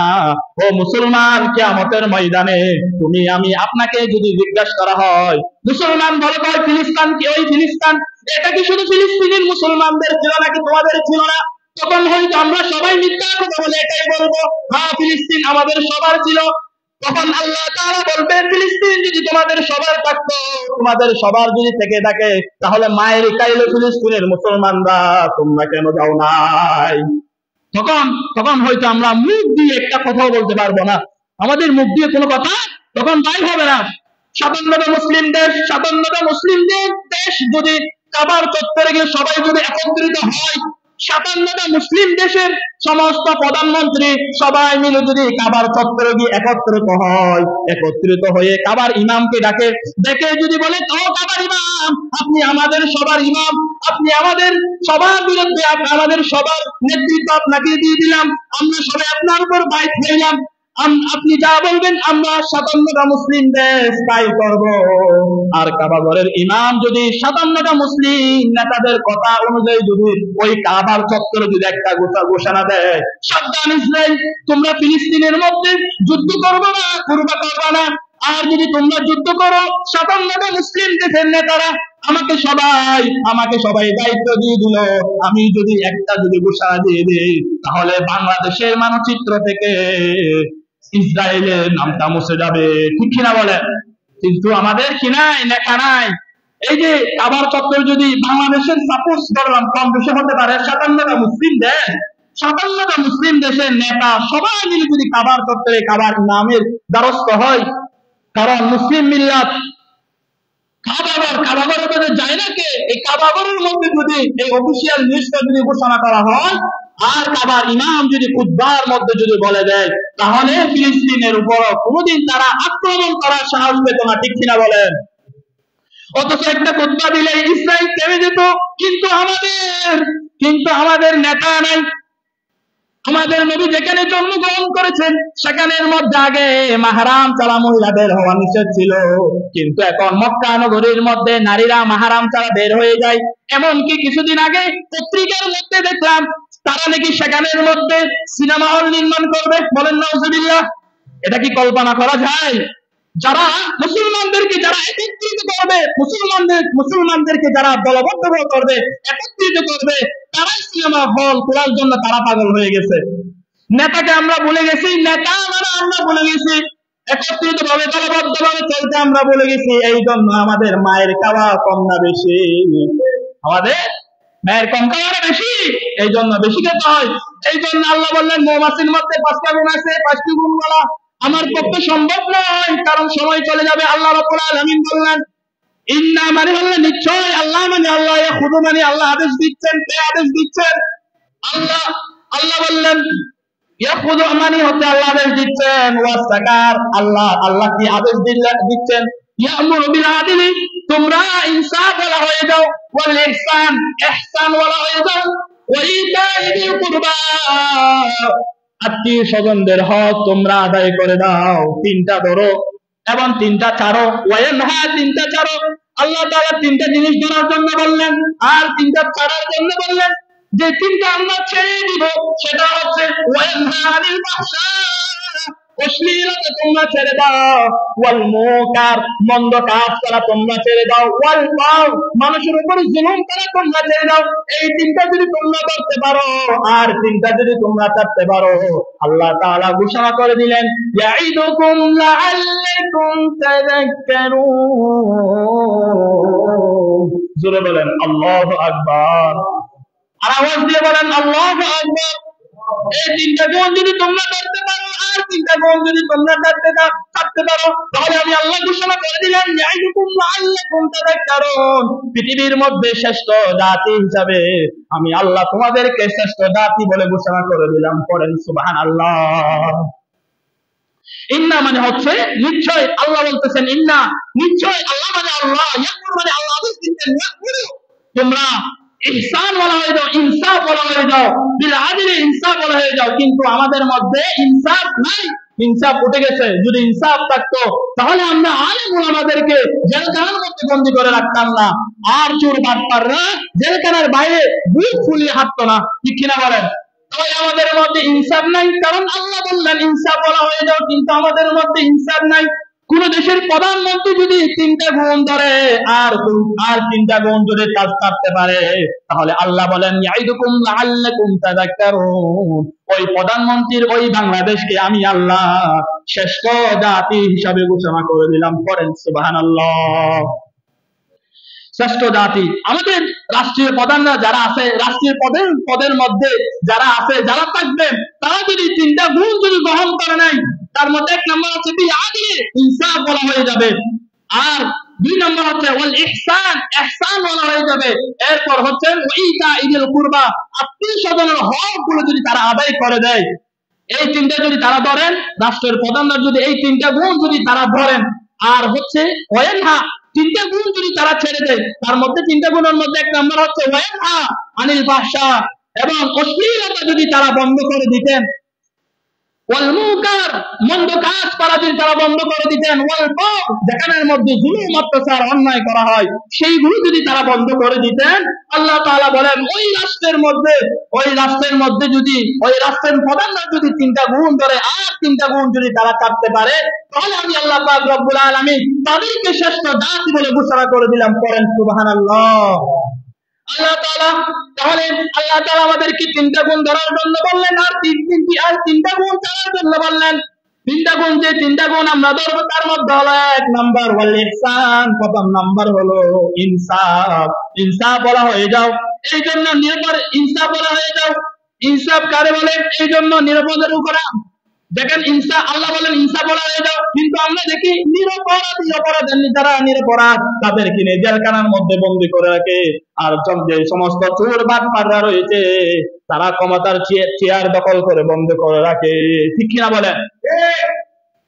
ও মুসলমান, কিয়ামতের ময়দানে তুমি আমি আপনাকে যদি জিজ্ঞাসা করা হয়, মুসলমান বলে ভাই ফিলিস্তিন কি, ওই ফিলিস্তিন এটা কি শুধু ফিলিস্তিনের মুসলমানদের ছিল নাকি তোমাদের ছিল না? তখন হয়তো আমরা সবাই মিথ্যা কথা বলে এটাই বলবো, হ্যাঁ ফিলিস্তিন আমাদের সবার ছিল। তখন আল্লাহ তাআলা বলবেন, ফিলিস্তিন যদি তোমাদের সবার থাকতো, তোমাদের সবার যদি থেকে থাকে, তাহলে মায়ের কাইল ফিলিস্তিনের মুসলমানরা তোমরা কেন যাও নাই? তখন হয়তো আমরা মুখ দিয়ে একটা কথাও বলতে পারবো না, আমাদের মুখ দিয়ে কোনো কথা তখন বাইর হবে না। 57টা মুসলিম দেশ যদি কাবার চত্বরে গিয়ে সবাই যদি একত্রিত হয়, 57টা মুসলিম দেশের সমস্ত প্রধানমন্ত্রী সবাই মিলে যদি কাবার চত্বরে গিয়ে একত্রিত হয়ে কাবার ইমামকে ডেকে যদি বলে, ও কাবার ইমাম, আপনি আমাদের সবার ইমাম, আপনি আমাদের সবার বিরুদ্ধে আমাদের সবার নেতৃত্ব আপনাকে দিয়ে দিলাম, আমরা সবাই আপনার উপর বাইত হইলাম, আপনি যা বলবেন আমরা 57টা মুসলিম দেশ তাই করব। আর কাবা ঘরের ইমাম যদি 57টা মুসলিম নেতাদের কথা অনুযায়ী যদি ওই কাবার চত্বরে যদি একটা ঘোষণা দেয়, সাবধান ইসরায়েল, তোমরা ফিলিস্তিনের মধ্যে যুদ্ধ করবে না, আর যদি তোমরা যুদ্ধ করো, 57টা মুসলিম দেশের নেতারা আমাকে সবাই দায়িত্ব দিয়ে দিল, আমি যদি ঘোষণা দিয়ে দিই, তাহলে বাংলাদেশের মানচিত্র থেকে ইসরায়েলের নামটা মুছে যাবে, ঠিক কিনা বলে? কিন্তু আমাদের কি নাই? নেতা নাই। এই যে কাবার চত্বর যদি বাংলাদেশের সাপোজ করলাম কম বেশি হতে পারে 57টা মুসলিম দেশ, 57টা মুসলিম দেশের নেতা সবাই মিলে যদি কাবার চত্বরে কাবার নামের দ্বারস্থ হয়, কারণ মুসলিম মিল্লাত কাবাগরের মধ্যে যায় না কে? এই কাবাগরের মধ্যে যদি এই অফিসিয়াল নিউজটা যদি ঘোষণা করা হয় আর কাবার ইমাম যদি খুতবার মধ্যে যদি বলে দেয়, তাহলে ফিলিস্তিনের উপর কোনোদিন তারা আক্রমণ করার সাহস পেত না, ঠিক কিনা বলেন? অথচ একটা খুতবা দিলে ইসরায়েল থেমে যেত। কিন্তু আমাদের নেতা নাই। আমাদের নবী যেখানে জন্মগ্রহণ করেছেন সেখানের মধ্যে আগে মাহরাম ছাড়া মহিলাদের হওয়া নিষেধ ছিল, কিন্তু এখন মক্কা নগরীর মধ্যে নারীরা মাহরাম ছাড়া বের হয়ে যায়। এমনকি কিছুদিন আগে পত্রিকার মধ্যে দেখলাম তারা নাকি সেখানের মধ্যে সিনেমা হল নির্মাণ করবে। বলেন নাউজুবিল্লাহ। এটা কি কল্পনা করা যায়? যারা মুসলমানদেরকে যারা একত্রিত করবে, মুসলমানদেরকে যারা দলবদ্ধ করবে, একত্রিত করবে, তারাই সিনেমা হল খোলার জন্য তারা পাগল হয়ে গেছে। নেতাকে আমরা ভুলে গেছি, নেতা আমরা ভুলে গেছি, একত্রিত ভাবে দলবদ্ধ ভাবে চলতে আমরা ভুলে গেছি। এই জন্য আমাদের মায়ের খাওয়া কম না বেশি? আমাদের মায়ের কম খাওয়া বেশি, এই জন্য বেশি খেতে হয়। এই জন্য আল্লাহ বললেন মৌমাছির মধ্যে 5টা গুণ আছে, 5টি গুণ বলা আমার পক্ষে সম্ভব নয়, কারণ সময় চলে যাবে। আল্লাহ রাব্বুল আলামিন বললেন ইন্না মানে হলো নিশ্চয়, আল্লাহ মানে আল্লাহ, ইয়াখুদু মানে আল্লাহ আদেশ দিচ্ছেন। কে আদেশ দিচ্ছেন? আল্লাহ বললেন ইয়াখুদু মানে হচ্ছে আল্লাহ আদেশ দিচ্ছেন, ওয়াসাকার আল্লাহ কি আদেশ দিচ্ছেন? ইয়ামুরু বিল আদলি, তোমরা ইনসাফ ওয়ালা হয়ে যাও, ওয়াল ইহসান ওয়ালা হয়ে যাও, ওয়া ইতাই বিল কুরবা, আত্মীয় স্বজনদের হক তোমরা আদায় করে দাও। 3টা ধরো এবং 3টা ছাড়ো। ওয়ানহা 3টা ছাড়ো। আল্লাহ তাআলা 3টা জিনিস ধরার জন্য বললেন আর 3টা ছাড়ার জন্য বললেন। যে 3টা আমরা ছেড়ে দিব সেটা হচ্ছে ওয়ানহা আনিল ফাহশা, অশ্লীলতা তোমরা ছেড়ে দাও, ওয়াল মুনকার মন্দ কাজ করা তোমরা ছেড়ে দাও, ওয়াল বাগ মানুষের উপর জুলুম করা তোমরা ছেড়ে দাও। এই 3টা যদি তোমরা করতে পারো আর 3টা যদি তোমরা করতে পারো, আল্লাহ তাআলা ঘোষণা করে দিলেন ইয়াইদুকুম লাআল্লাকুম তাযাক্কারুন। জোরে বলেন আল্লাহু আকবার, আর আওয়াজ দিয়ে বলেন আল্লাহু আকবার। এই 3টা গুণ যদি তোমরা করতে পারো আর 3টা গুণ যদি তোমরা করতে পারো, তাহলে আমি আল্লাহ ঘোষণা করে দিলাম ইয়াইদুকুম লাআল্লাকুম তাযাক্কারুন, পৃথিবীর মধ্যে শ্রেষ্ঠ জাতি হিসাবে আমি আল্লাহ তোমাদেরকে শ্রেষ্ঠ জাতি বলে ঘোষণা করে দিলাম। পড়েন সুবহানাল্লাহ। ইন্না মানে হচ্ছে নিশ্চয়, আল্লাহ বলতেছেন ইন্না নিশ্চয়, আল্লাহ মানে আল্লাহ, ইয়াকুর মানে আল্লাহ আদেশ দিচ্ছেন ইয়াকুর, তোমরা ইহসান ওয়ালা হয়ে যাও, ইনসাফ ওয়ালা হয়ে যাও, বিল আদলি ইনসাফ ওয়ালা হয়ে যাও। কিন্তু আমাদের মধ্যে ইনসাফ নাই, ইনসাফ উঠে গেছে। যদি ইনসাফ থাকতো তাহলে আমরা আলেম ওলামাদেরকে জেলখানার মধ্যে বন্দী করে রাখতাম না, আর চোর বাটপাররা জেলখানার বাইরে বুক ফুলিয়ে হাঁটতো না, ঠিক কিনা বলেন? তাহলে আমাদের মধ্যে ইনসাফ নাই, কারণ আল্লাহ বললেন ইনসাফ ওয়ালা হয়ে যাও, কিন্তু আমাদের মধ্যে ইনসাফ নাই। কোন দেশের প্রধানমন্ত্রী যদি 3টা গুণ ধরে আর 3টা গুণ যদি কাজ করতে পারে, তাহলে আল্লাহ বলেন ইয়াইদুকুম লাআল্লাকুম তাযাক্কারুন, ওই প্রধানমন্ত্রীর ওই বাংলাদেশকে আমি আল্লাহ শ্রেষ্ঠ জাতি হিসাবে ঘোষণা করে দিলাম। পড়েন সুবহানাল্লাহ। শ্রেষ্ঠ জাতি আমাদের রাষ্ট্রীয় প্রধানরা যারা আছে, রাষ্ট্রীয় পদের মধ্যে যারা আছে, যারা থাকবেন, তারা যদি 3টা গুণ যদি গ্রহণ করে নাই, তার মধ্যে 1 নম্বর হচ্ছে বিল আদলি ইনসাফ বলা হয়ে যাবে, আর 2 নম্বর হচ্ছে ওয়াল ইহসান বলা হয়ে যাবে, এরপর হচ্ছে ওয়াইতা ইবিল কুরবা আত্মীয় স্বজনের হক গুলো যদি তারা আদায় করে দেয়। এই 3টা যদি তারা ধরেন, রাষ্ট্রের প্রধানরা যদি এই 3টা গুণ যদি তারা ধরেন, আর হচ্ছে ওয়ানহা 3টা গুণ যদি তারা ছেড়ে দেয়, তার মধ্যে 3টা গুণের মধ্যে 1 নম্বর হচ্ছে ওয়ানহা আনিল ফাহশা, এবং অশ্লীলতা যদি তারা বন্ধ করে দিতেন, ওয়াল মুনকার মন্দ কাজ করা যদি তারা বন্ধ করে দিতেন, ওয়াল বাগ যেখানের মধ্যে জুলুম অত্যাচার অন্যায় করা হয় সেইগুলো যদি তারা বন্ধ করে দিতেন, আল্লাহ তাআলা বলেন ওই রাষ্ট্রের মধ্যে যদি ওই রাষ্ট্রের প্রধানরা যদি 3টা গুণ ধরে আর 3টা গুণ যদি তারা ছাড়তে পারে, তাহলে আমি আল্লাহ পাক রব্বুল আলামিন তাদেরকে শ্রেষ্ঠ জাতি বলে ঘোষণা করে দিলাম। পড়েন সুবহানাল্লাহ। আল্লাহ তাআলা আমাদেরকে 3টা গুণ ধরার জন্য বললেন আর 3টা গুণ ছাড়ার জন্য বললেন। তিনটা গুণ, যে তিনটা গুণ আমরা ধরবো তার মধ্যে হলো এক নাম্বার ওয়াল ইহসান, প্রথম নাম্বার হলো ইনসাফ। ইনসাফ বলা হয়ে যাও, এই জন্য নিরাপদ ইনসাফ বলা হয়ে যাও। ইনসাফ কারে বলে? এই জন্য নিরাপদের উপর দেখেন ইনসাফ, আল্লাহ বলেন ইনসাফ বলা হয়ে যাও, কিন্তু আমরা দেখি নিরপরাধী অপরাধের যারা নিরপরাধ তাদেরকে নিয়ে জেলখানার মধ্যে বন্দী করে রাখে। আর যে সমস্ত চোর বাটপাররা রয়েছে তারা ক্ষমতার চেয়ার দখল করে বন্ধ করে রাখে। ঠিক কিনা বলেন?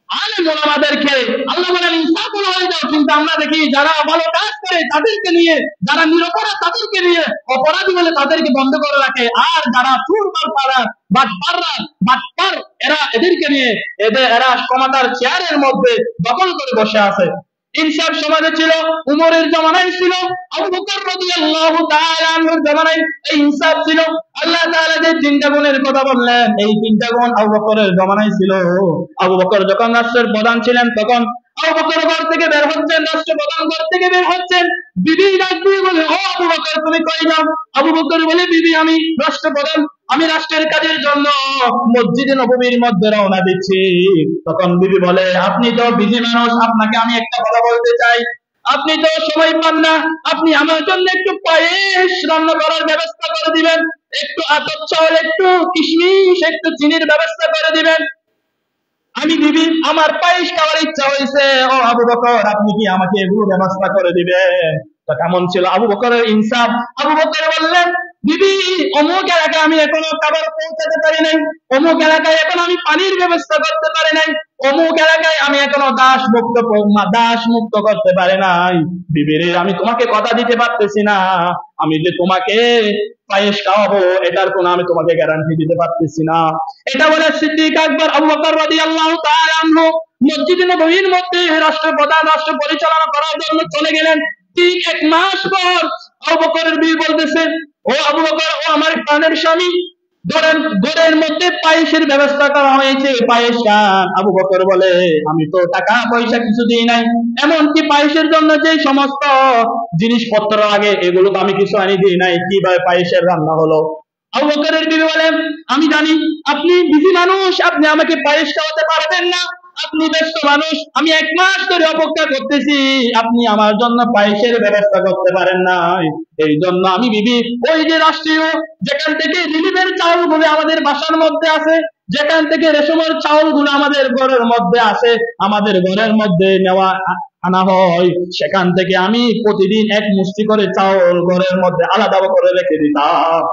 আলেম ওলামাদেরকে আল্লাহ বলেন ইনসাফ বলা হয়ে যাও, কিন্তু আমরা দেখি যারা ভালো কাজ করে তাদেরকে নিয়ে, যারা নিরপরাধ তাদেরকে নিয়ে, অপরাধী বলে তাদেরকে বন্ধ করে রাখে। আর যারা চোর বাটপার এরা এদেরকে নিয়ে এরা ক্ষমতার চেয়ারের মধ্যে দখল করে বসে আছে। ইনসাফ সমাজে ছিল, উমরের জমানায় ছিল, আবু বকর রাদিয়াল্লাহু তাআলা আনহুর জমানায় এই ইনসাফ ছিল। আল্লাহ তাআলা যে তিনটা গুণের কথা বললেন, এই তিনটা গুণ আবু বকরের জমানায় ছিল। আবু বকর যখন রাষ্ট্রের প্রধান ছিলেন তখন আবু বকর ঘর থেকে বের হচ্ছেন, রাষ্ট্রপ্রধান ঘর থেকে বের হচ্ছেন, বিবি ডাক দিয়ে বলে, ও আবু বকর তুমি কই যাও? আবু বকর বলে, বিবি আমি রাষ্ট্রপ্রধান, আমি রাষ্ট্রের কাজের জন্য মসজিদে নববীর মধ্যে রওনা দিচ্ছি। তখন বিবি বলে, আপনি তো বিজি মানুষ, আপনাকে আমি একটা কথা বলতে চাই, আপনি তো সময় পান না, আপনি আমার জন্য একটু পায়েস রান্না করার ব্যবস্থা করে দিবেন, একটু আতপ চাউল, একটু কিশমিশ, একটু চিনির ব্যবস্থা করে দিবেন। আমি বিবি, আমার পায়েস খাওয়ার ইচ্ছা হয়েছে, ও আবু বকর আপনি কি আমাকে এগুলো ব্যবস্থা করে দিবেন? তো কেমন ছিল আবু বকরের ইনসাফ? আবু বকর বললেন, বিবি অমুক এলাকায় আমি এখনো খাবার পৌঁছাতে পারি নাই, অমুক এলাকায় এখন আমি পানির ব্যবস্থা করতে পারি নাই, অমুক এলাকায় আমি এখনো দাস মুক্ত করতে পারি নাই। বিবিরে আমি তোমাকে কথা দিতে পারতেছি না, আমি যে তোমাকে পায়েস খাওয়াবো এটার কোনো আমি তোমাকে গ্যারান্টি দিতে পারতেছি না। এটা বলে সিদ্দিক আকবর আবু বকর রাদিয়াল্লাহু তাআলা আনহু মসজিদে নববীর মধ্যে রাষ্ট্রপ্রধান, রাষ্ট্র পরিচালনা করার জন্য চলে গেলেন। ঠিক এক মাস পর আবু বকরের বিবি বলতেছে, ও আবু বকর, ও আমার প্রাণের স্বামী, ধরেন ঘরের মধ্যে পায়েসের ব্যবস্থা করা হয়েছে, পায়েস খান। আবু বকর বলে, আমি তো টাকা পয়সা কিছু দিই নাই, এমনকি পায়েসের জন্য যে সমস্ত জিনিসপত্র লাগে এগুলো তো আমি কিছু আনি দিই নাই, কিভাবে পায়েসের রান্না হলো? আবু বকরের বিবি বলেন, আমি জানি আপনি বিজি মানুষ, আপনি আমাকে পায়েস খাওয়াতে পারবেন না, আপনি ব্যস্ত মানুষ, আমি এক মাস ধরে অপেক্ষা করতেছি, আপনি আমার জন্য পায়েসের ব্যবস্থা করতে পারেন না, এই জন্য আমি বিবি ওই যে রাষ্ট্রীয় যেখান থেকে রিলিফের চাউল গুলো আমাদের বাসার মধ্যে আছে, যেখান থেকে রেশমের চাউল গুলো আমাদের ঘরের মধ্যে আছে, আমাদের ঘরের মধ্যে নেওয়া আনা হয়, সেখান থেকে আমি প্রতিদিন এক মুষ্টি করে চাউল ঘরের মধ্যে আলাদা করে রেখে দিতাম।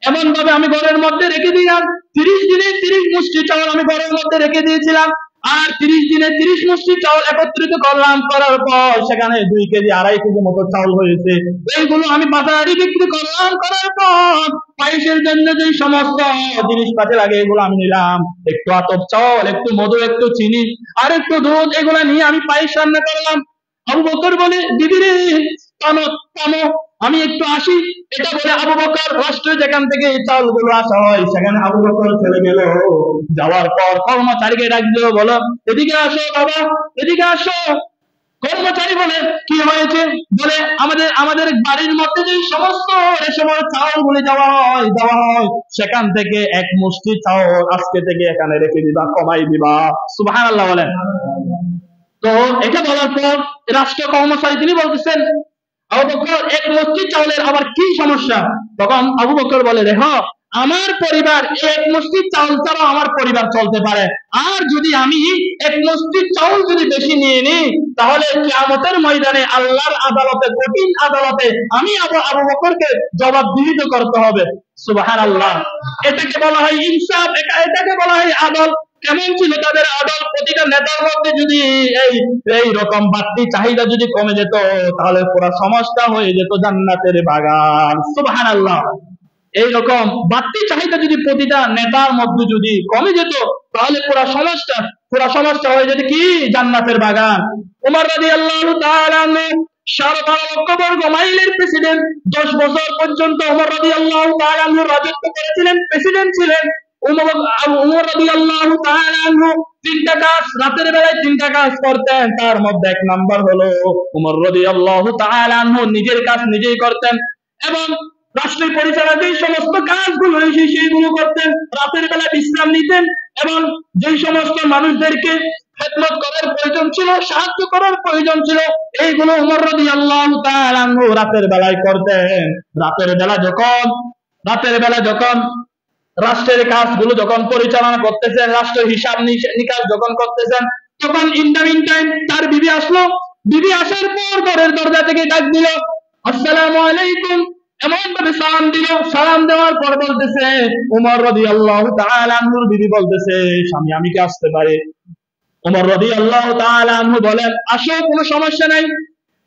এমন ভাবে আমি ঘরের মধ্যে রেখে দিলাম, 30 দিনে 30 মুষ্টি চাউল আমি ঘরের মধ্যে রেখে দিয়েছিলাম। আর 30 দিনে 30 মুষ্টি চাউল একত্রিত করলাম, করার পর সেখানে 2 কেজি 2.5 কেজি মতো চাউল হয়েছে। এইগুলো আমি বাজারে বিক্রি করলাম, করার পর পায়েসের জন্য যে সমস্ত জিনিসপাতি লাগে এগুলো আমি নিলাম, একটু আতপ চাউল, একটু মধু, একটু চিনি আর একটু দুধ, এগুলো নিয়ে আমি পায়েস রান্না করলাম। আবু বকর বলে, দিদি রে থামো থামো, আমি একটু আসি। এটা বলে আবু বকর রাষ্ট্র যেখান থেকে এই চাউলগুলো আসা হয় সেখানে আবু বকর চলে গেল। যাওয়ার পর কর্মচারীকে ডাক দিল, বলো এদিকে আসো বাবা, এদিকে আসো। কর্মচারী বলে, কি হয়েছে? বলে, আমাদের আমাদের বাড়ির মধ্যে যে সমস্ত রেশমের চাউলগুলি দেওয়া হয় সেখান থেকে এক মুষ্টি চাউল আজকে থেকে এখানে রেখে দিবা, কমাই দিবা। সুবহানাল্লাহ বলেন। তো এটা বলার পর রাষ্ট্র কর্মচারী তিনি বলতেছেন, আবু বকর এক মুষ্টি চাউলের আবার কি সমস্যা? তখন আবু বকর বলে, দেখো আমার পরিবার এক মুষ্টি চাউল ছাড়াও আমার পরিবার চলতে পারে, আর যদি আমি এক মুষ্টি চাউল যদি বেশি নিয়ে নিই তাহলে কিয়ামতের ময়দানে আল্লাহর আদালতে, কঠিন আদালতে আমি আবু বকরকে জবাবদিহিত করতে হবে। সুবহানাল্লাহ। এটাকে বলা হয় ইনসাফ, এটাকে বলা হয় আদল। কেমন ছিল তাদের আদল? প্রতিটা নেতার মধ্যে যদি এই রকম বাড়তি চাহিদা যদি কমে যেত তাহলে পুরো সমাজটা হয়ে যেত জান্নাতের বাগান। সুবহানাল্লাহ। এইরকম বাড়তি চাহিদা যদি প্রতিটা নেতার মধ্যে যদি কমে যেত তাহলে পুরো সমাজটা হয়ে যেত কি? জান্নাতের বাগান। ওমর রাদিয়াল্লাহু তাআলা আনহু 12.5 লক্ষ বর্গ মাইলের প্রেসিডেন্ট, 10 বছর পর্যন্ত ওমর রাদিয়াল্লাহু তাআলা আনহু রাজত্ব করেছিলেন, প্রেসিডেন্ট ছিলেন। ওমর রাদিয়াল্লাহু তাআলা আনহু তিনটা কাজ, রাতের বেলায় তিনটা কাজ করতেন, তার মধ্যে এক নাম্বার হলো ওমর রাদিয়াল্লাহু তাআলা আনহু নিজের কাজ নিজেই করতেন এবং রাষ্ট্রের পরিচালনার যে সমস্ত কাজগুলো সেইগুলো করতেন, রাতের বেলা বিশ্রাম নিতেন এবং যে সমস্ত মানুষদেরকে খেদমত করার প্রয়োজন ছিল, সাহায্য করার প্রয়োজন ছিল, এইগুলো ওমর রাদিয়াল্লাহু তাআলা আনহু রাতের বেলায় করতেন। রাতের বেলা যখন রাষ্ট্রের কাজগুলো যখন পরিচালনা করতেছেন, রাষ্ট্রের হিসাব নিকাশ যখন করতেছেন, তখন ইন দ্য মিন টাইম তার বিবি আসলো। বিবি আসার পর ঘরের দরজা থেকে ডাক দিল, আসসালামু আলাইকুম, এমন ভাবে সালাম দিল। সালাম দেওয়ার পর বলতেছে, ওমর রাদিয়াল্লাহু তাআলা আনহুর বিবি বলতেছে, স্বামী আমি কি আসতে পারি? ওমর রাদিয়াল্লাহু তাআলা আনহু বলেন, আসো, কোনো সমস্যা নাই।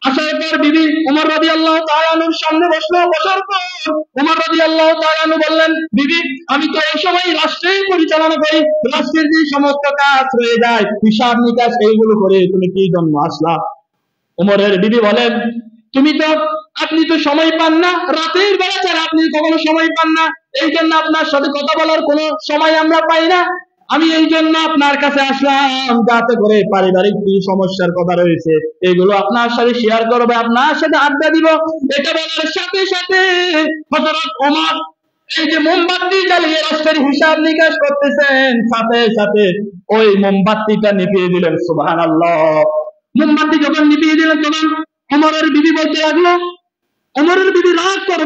আসার পর বিবি ওমর রাদিয়াল্লাহু তাআলা আনহুর সামনে বসলো। বসার পর ওমর রাদিয়াল্লাহু তাআলা আনহু বললেন, বিবি আমি তো এই সময় রাষ্ট্রের পরিচালনা করি, রাষ্ট্রের যে সমস্ত কাজ রয়ে যায়, হিসাব নিকাশ, এইগুলো করে তুমি কি জন্য আসলা? ওমরের বিবি বলেন, আপনি তো সময় পান না, রাতের বেলা ছাড়া আপনি কখনো সময় পান না, এই জন্য আপনার সাথে কথা বলার কোনো সময় আমরা পাই না। আমি এই জন্য আপনার কাছে আসলাম, যাতে করে পারিবারিক কি সমস্যার কথা রয়েছে এগুলো আপনার সাথে শেয়ার করবে, আপনার সাথে আড্ডা দিব। এটা বলার সাথে সাথে হযরত ওমর এই যে মোমবাতি জ্বালিয়ে রাষ্ট্রের হিসাব নিকাশ করতেছেন, সাথে সাথে ওই মোমবাতিটা নিভিয়ে দিলেন। সুবহানাল্লাহ। মোমবাতি যখন নিভিয়ে দিলেন, তখন ওমরের বিবি বলতে লাগলো, ওমরের বিবি রাগ করে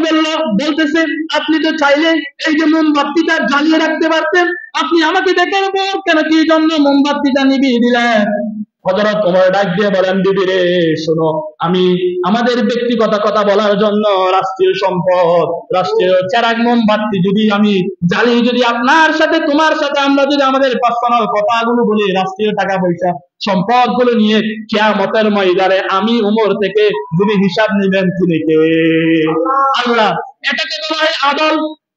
বলতেছে, আপনি তো চাইলে এই যে মোমবাতিটা জ্বালিয়ে রাখতে পারতেন, আপনি আমাকে দেখার পর কেন কি জন্য মোমবাতিটা নিভিয়ে দিলেন? হযরত ওমর ডাক দিয়ে বলেন, বিবি রে শোনো, আমি আমাদের ব্যক্তিগত কথা বলার জন্য রাষ্ট্রীয় সম্পদ, রাষ্ট্রীয় চেরাগ মোমবাতি যদি আমি জ্বালিয়ে, যদি আপনার সাথে তোমার সাথে আমরা যদি আমাদের পার্সোনাল কথাগুলো বলি, রাষ্ট্রীয় টাকা পয়সা সম্পদ গুলো নিয়ে কিয়ামতের ময়দানে আমি উমর থেকে যিনি হিসাব নেবেন তিনি কে? আল্লাহ। এটাকে বলা হয় আদল,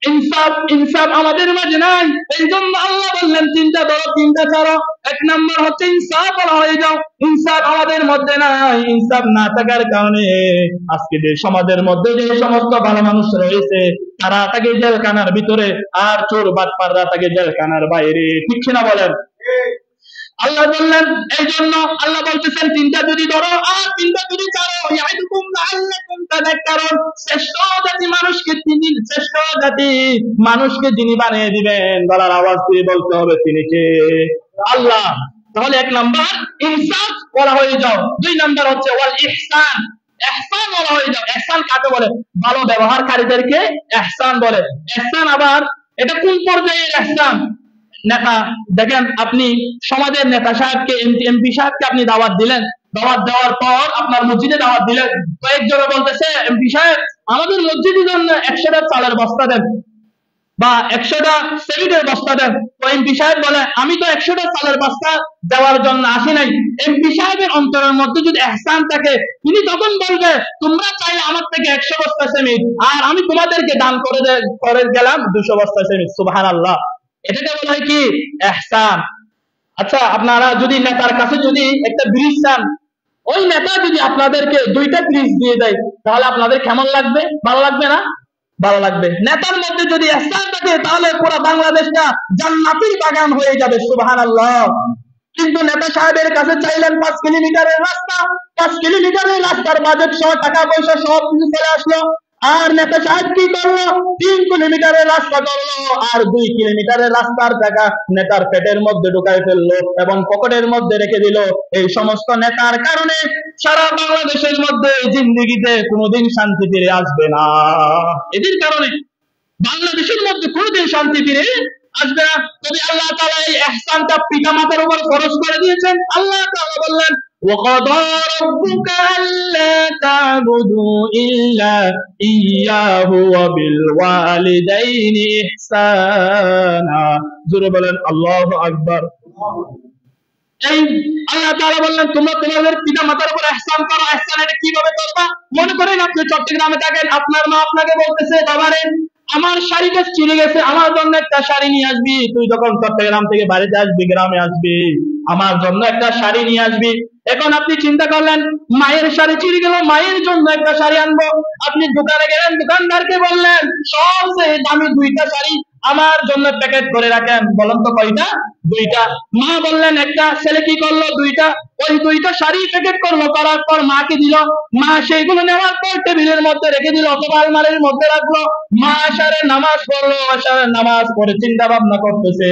ইনসাফ। ইনসাফ আমাদের মাঝে নাই, এই জন্য আল্লাহ বললেন তিনটা ধরো, তিনটা ছাড়ো। এক নম্বর হচ্ছে ইনসাফ, বলা হয়ে যাও। ইনসাফ আমাদের মধ্যে নাই। ইনসাফ না থাকার কারণে আজকে যে সমাজের মধ্যে যে সমস্ত ভালো মানুষ রয়েছে, তারা থাকে জেলখানার ভিতরে, আর চোর বাটপাররা থাকে জেলখানার বাইরে। ঠিক না বলেন? আল্লাহ বললেন, এই জন্য আল্লাহ বলতেছেন তিনটা যদি ধরো আর তিনটা যদি ছাড়ো, ইয়াইদুকুম লাআল্লাকুম তাযাক্কারুন। শ্রেষ্ঠ জাতি মানুষকে যিনি বানিয়ে দিবেন, গলার আওয়াজ দিয়ে বলতে হবে তিনি কে? আল্লাহ। তাহলে এক নাম্বার ইনসাফ করা হয়ে যাও। দুই নাম্বার হচ্ছে ওয়াল ইহসান, ইহসান বলা হয়ে যাও। ইহসান কাকে বলে? ভালো ব্যবহারকারীদেরকে ইহসান বলে। ইহসান আবার এটা কোন পর্যায়ের ইহসান? নেতা, দেখেন আপনি সমাজের নেতা সাহেবকে, এমপি সাহেবকে আপনি দাওয়াত দিলেন, দাওয়াত দেওয়ার পর আপনার মসজিদে দাওয়াত দিলেন, কয়েকজনে বলতেছে, এমপি সাহেব আমাদের মসজিদের জন্য 100টা চালের বস্তা দেন বা 100টা সেলিডের বস্তা দেন। তো এমপি সাহেব বলে, আমি তো 100টা চালের বস্তা দেওয়ার জন্য আসি নাই। এমপি সাহেবের অন্তরের মধ্যে যদি ইহসান থাকে, তিনি তখন বলবে, তোমরা চাইলে আমার থেকে 100 বস্তা সেমিট, আর আমি তোমাদেরকে দান করে গেলাম 200 বস্তা সেমিট। সুবহানাল্লাহ। এটাকে বলা হয় কি? ইহসান। আচ্ছা, আপনারা যদি নেতার কাছে যদি একটা ব্রিজ চান, ওই নেতা যদি আপনাদেরকে 2টা ব্রিজ দিয়ে দেয়, তাহলে আপনাদের কেমন লাগবে? ভালো লাগবে না? ভালো লাগবে। নেতার মধ্যে যদি ইহসান থাকে, তাহলে পুরো বাংলাদেশটা জান্নাতের বাগান হয়ে যাবে। সুবহানাল্লাহ। কিন্তু নেতা সাহেবের কাছে চাইলেন 5 কিলোমিটারের রাস্তা, 5 কিলোমিটারের রাস্তার বাজেট সহ টাকা পয়সা সব কিছু চলে আসলো, আর নেতা সাহেব কি করলো? 3 কিলোমিটারের রাস্তা করলো, আর 2 কিলোমিটারের রাস্তার টাকা নেতার পেটের মধ্যে ঢুকাই ফেললো এবং পকেটের মধ্যে রেখে দিল। এই সমস্ত নেতার কারণে সারা বাংলাদেশের মধ্যে জিন্দেগিতে কোনোদিন শান্তি ফিরে আসবে না। এদের কারণে বাংলাদেশের মধ্যে কোনোদিন শান্তি ফিরে আসবে না। তবে আল্লাহ তাআলা এই ইহসানটা পিতা মাতার উপর ফরজ করে দিয়েছেন। আল্লাহ তাআলা বললেন, وَقَضَى رَبُّكَ أَلَّا تَعْبُدُوا إِلَّا إِيَّاهُ وَبِالْوَالِدَيْنِ إِحْسَانًا। জোরে বলেন আল্লাহু আকবার। এই আল্লাহ তাআলা বললেন, তোমরা তোমাদের পিতা মাতার উপর ইহসান করো। ইহসান এটা কিভাবে করবা? মনে করেন আপনি চট্টগ্রামে থাকেন, আপনার মা আপনাকে বলতেছে, বাবারে আমার শাড়িটা ছিঁড়ে গেছে, আমার জন্য একটা শাড়ি নিয়ে আসবি। তুই যখন চট্টগ্রাম থেকে বাড়িতে আসবি, গ্রামে আসবি, আমার জন্য একটা শাড়ি নিয়ে আসবি। এখন আপনি চিন্তা করলেন, মায়ের শাড়ি ছিঁড়ে গেল, মায়ের জন্য একটা শাড়ি আনবো। আপনি দোকানে গেলেন, দোকানদারকে বললেন, সবচেয়ে দামি 2টা শাড়ি আমার জন্য প্যাকেট করে রাখেন। বলেন তো কয়টা? দুইটা। মা বললেন একটা, ছেলে কি করলো? দুইটা। ওই দুইটা শাড়ি প্যাকেট করলো, করার পর মাকে দিল। মা সেইগুলো নেওয়ার পর টেবিলের মধ্যে রেখে দিল অথবা আলমারির মধ্যে রাখলো। মা আশারে নামাজ পড়লো, আশারে নামাজ পড়ে চিন্তা ভাবনা করতেছে,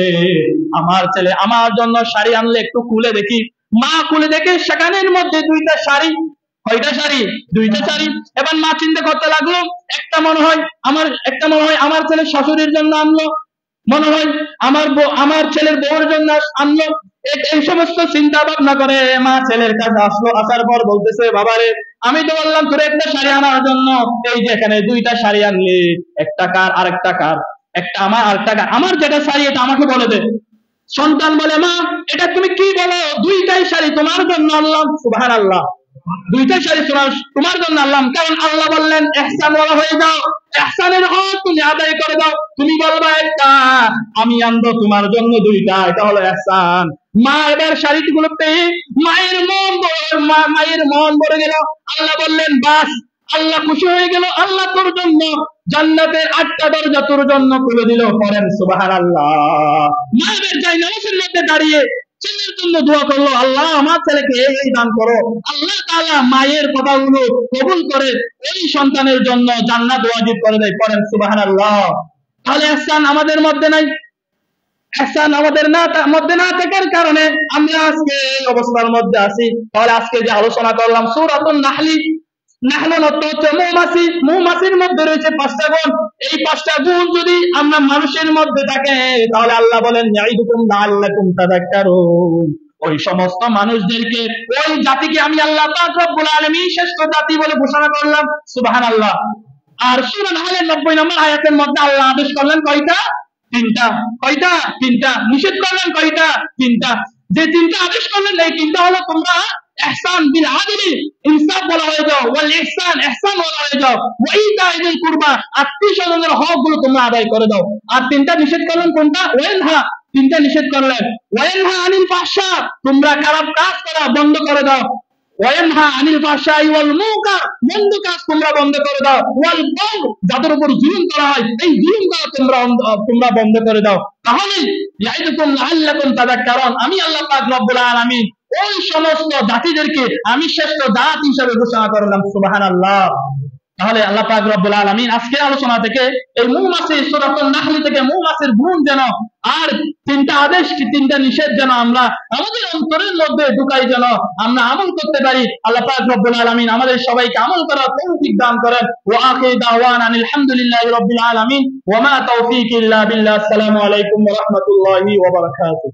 আমার ছেলে আমার জন্য শাড়ি আনলে একটু খুলে দেখি। মা খুলে দেখে সেখানের মধ্যে দুইটা শাড়ি। কয়টা শাড়ি? দুইটা শাড়ি। এবার মা চিন্তা করতে লাগলো, একটা মনে হয় আমার ছেলের শাশুড়ির জন্য আনলো, মনে হয় আমার ছেলের বউর জন্য আনলো। এই সমস্ত চিন্তা ভাবনা করে মা ছেলের কাছে আসলো। আসার পর বলতেছে, বাবারে আমি তো বললাম তোর একটা শাড়ি আনার জন্য, এই যে এখানে দুইটা শাড়ি আনলি, একটা কার আরেকটা কার? একটা আমার আরেকটা কার? আমার যেটা শাড়ি এটা আমাকে বলে দে। সন্তান বলে, মা এটা তুমি কি বলো? দুইটাই শাড়ি তোমার জন্য আনলাম। সুবহানাল্লাহ, দুইটা শাড়ি তোমার জন্য আনলাম, কারণ আল্লাহ বললেন ইহসান ওয়ালা হয়ে যাও, ইহসানের হক তুমি আদায় করে দাও। তুমি বলবা একটা, আমি আনবো তোমার জন্য দুইটা, এটা হলো ইহসান। মা এবার শাড়িগুলো পেয়ে মায়ের মন ভরে গেল। আল্লাহ বললেন বাস, আল্লাহ খুশি হয়ে গেল, আল্লাহ তোর জন্য জান্নাতের 8টা দরজা তোর জন্য খুলে দিল। করেন সুবহানাল্লাহ। মা এবার যাই নামাজের মধ্যে দাঁড়িয়ে ছেলের জন্য দোয়া করলো, আল্লাহ আমার ছেলেকে এই দান করো। আল্লাহ তাআলা মায়ের কথাগুলো কবুল করে এই সন্তানের জন্য জান্নাত ওয়াজিব করে দেয়। করেন সুবহানাল্লাহ। তাহলে ইহসান আমাদের মধ্যে নাই। ইহসান আমাদের মধ্যে না থাকার কারণে আমরা আজকে এই অবস্থার মধ্যে আছি। তাহলে আজকে যে আলোচনা করলাম সূরাতুন নাহলি, নাহলুন অর্থ হচ্ছে মৌমাছি। মৌমাছির মধ্যে রয়েছে 5টা গুণ। এই 5টা গুণ যদি আমরা মানুষের মধ্যে থাকে, তাহলে আল্লাহ বলেন ইয়াইদুকুম লাআল্লাকুম তাযাক্কারুন। ওই সমস্ত মানুষদেরকে, ওই জাতিকে আমি আল্লাহ পাক রব্বুল আলামিন শ্রেষ্ঠ জাতি বলে ঘোষণা করলাম। সুবহানাল্লাহ। আর সূরা নাহলের 90 নম্বর আয়াতের মধ্যে আল্লাহ আদেশ করলেন কয়টা? তিনটা। কয়টা? তিনটা। নিষেধ করলেন কয়টা? তিনটা। যে তিনটা আদেশ করলেন এই তিনটা হলো, তোমরা ইহসান বিল আদলি, ইনসাফ বলা হয়ে যাও, ওয়াল ইহসান, ইহসান বলা হয়ে যাও, ওয়া ইতাইল কুরবা, আত্মীয়-স্বজনের হকগুলো তোমরা আদায় করে দাও। আর তিনটা নিষেধ করলেন কোনটা? ওয়ানহা, তিনটা নিষেধ করলেন। ওয়ানহা আনিল ফাহশা, তোমরা খারাপ কাজ করা বন্ধ করে দাও। ওয়ানহা আনিল ফাহশাই ওয়াল মুনকার, মন্দ কাজ তোমরা বন্ধ করে দাও। ওয়াল বাগ, যাদের উপর জুলুম করা হয় এই জুলুম করা তোমরা বন্ধ করে দাও। তাহলে ইয়াইদুকুম লাআল্লাকুম তাযাক্কারুন, আমি আল্লাহ পাক রব্বুল আলামিন ওই সমস্ত জাতিদেরকে আমি শ্রেষ্ঠ জাতি হিসেবে ঘোষণা করলাম। সুবহানাল্লাহ। তাহলে আল্লাহ পাক রব্বুল আলামিন আজকের আলোচনা থেকে এই মৌমাছির সূরাতুন নাহল থেকে মৌমাছির গুণ যেন, আর তিনটা আদেশ কি তিনটা নিষেধ যেন আমরা আমাদের অন্তরের মধ্যে ঢুকাই, যেন আমরা আমল করতে পারি। আল্লাহ পাক রব্বুল আলামিন আমাদের সবাইকে আমল করার তৌফিক দান করেন। ওয়া আখিরু দাওয়ানা আলহামদুলিল্লাহি রাব্বিল আলামিন ওয়া মা তাওফীকি ইল্লা বিল্লাহ। আসসালামু আলাইকুম ওয়া রাহমাতুল্লাহি ওয়া বারাকাতুহু।